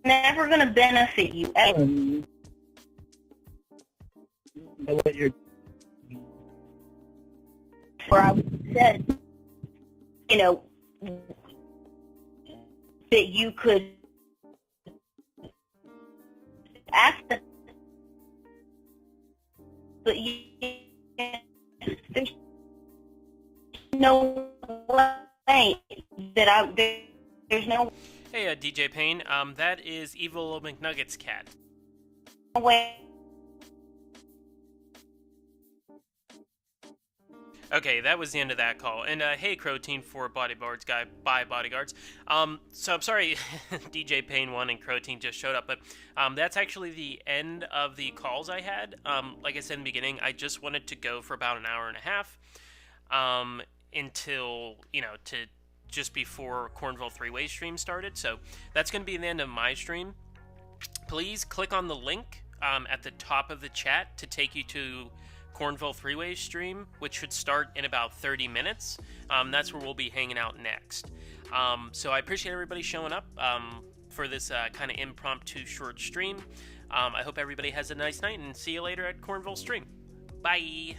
never going to benefit you. Where I said, you know, that you could ask them, but there's no way that there's no Hey, DJ Payne, that is Evil McNugget's cat. way. Okay, that was the end of that call. And hey, Crotein for Bodyguards guy by Bodyguards. So I'm sorry, DJ Payne 1 and Crotein just showed up, but that's actually the end of the calls I had. Like I said in the beginning, I just wanted to go for about an hour and a half until, you know, to just before Cornville 3-Way stream started. So that's going to be the end of my stream. Please click on the link at the top of the chat to take you to Cornville 3-Way stream, which should start in about 30 minutes. That's where we'll be hanging out next. So I appreciate everybody showing up for this kind of impromptu short stream. I hope everybody has a nice night, and see you later at Cornville stream. Bye!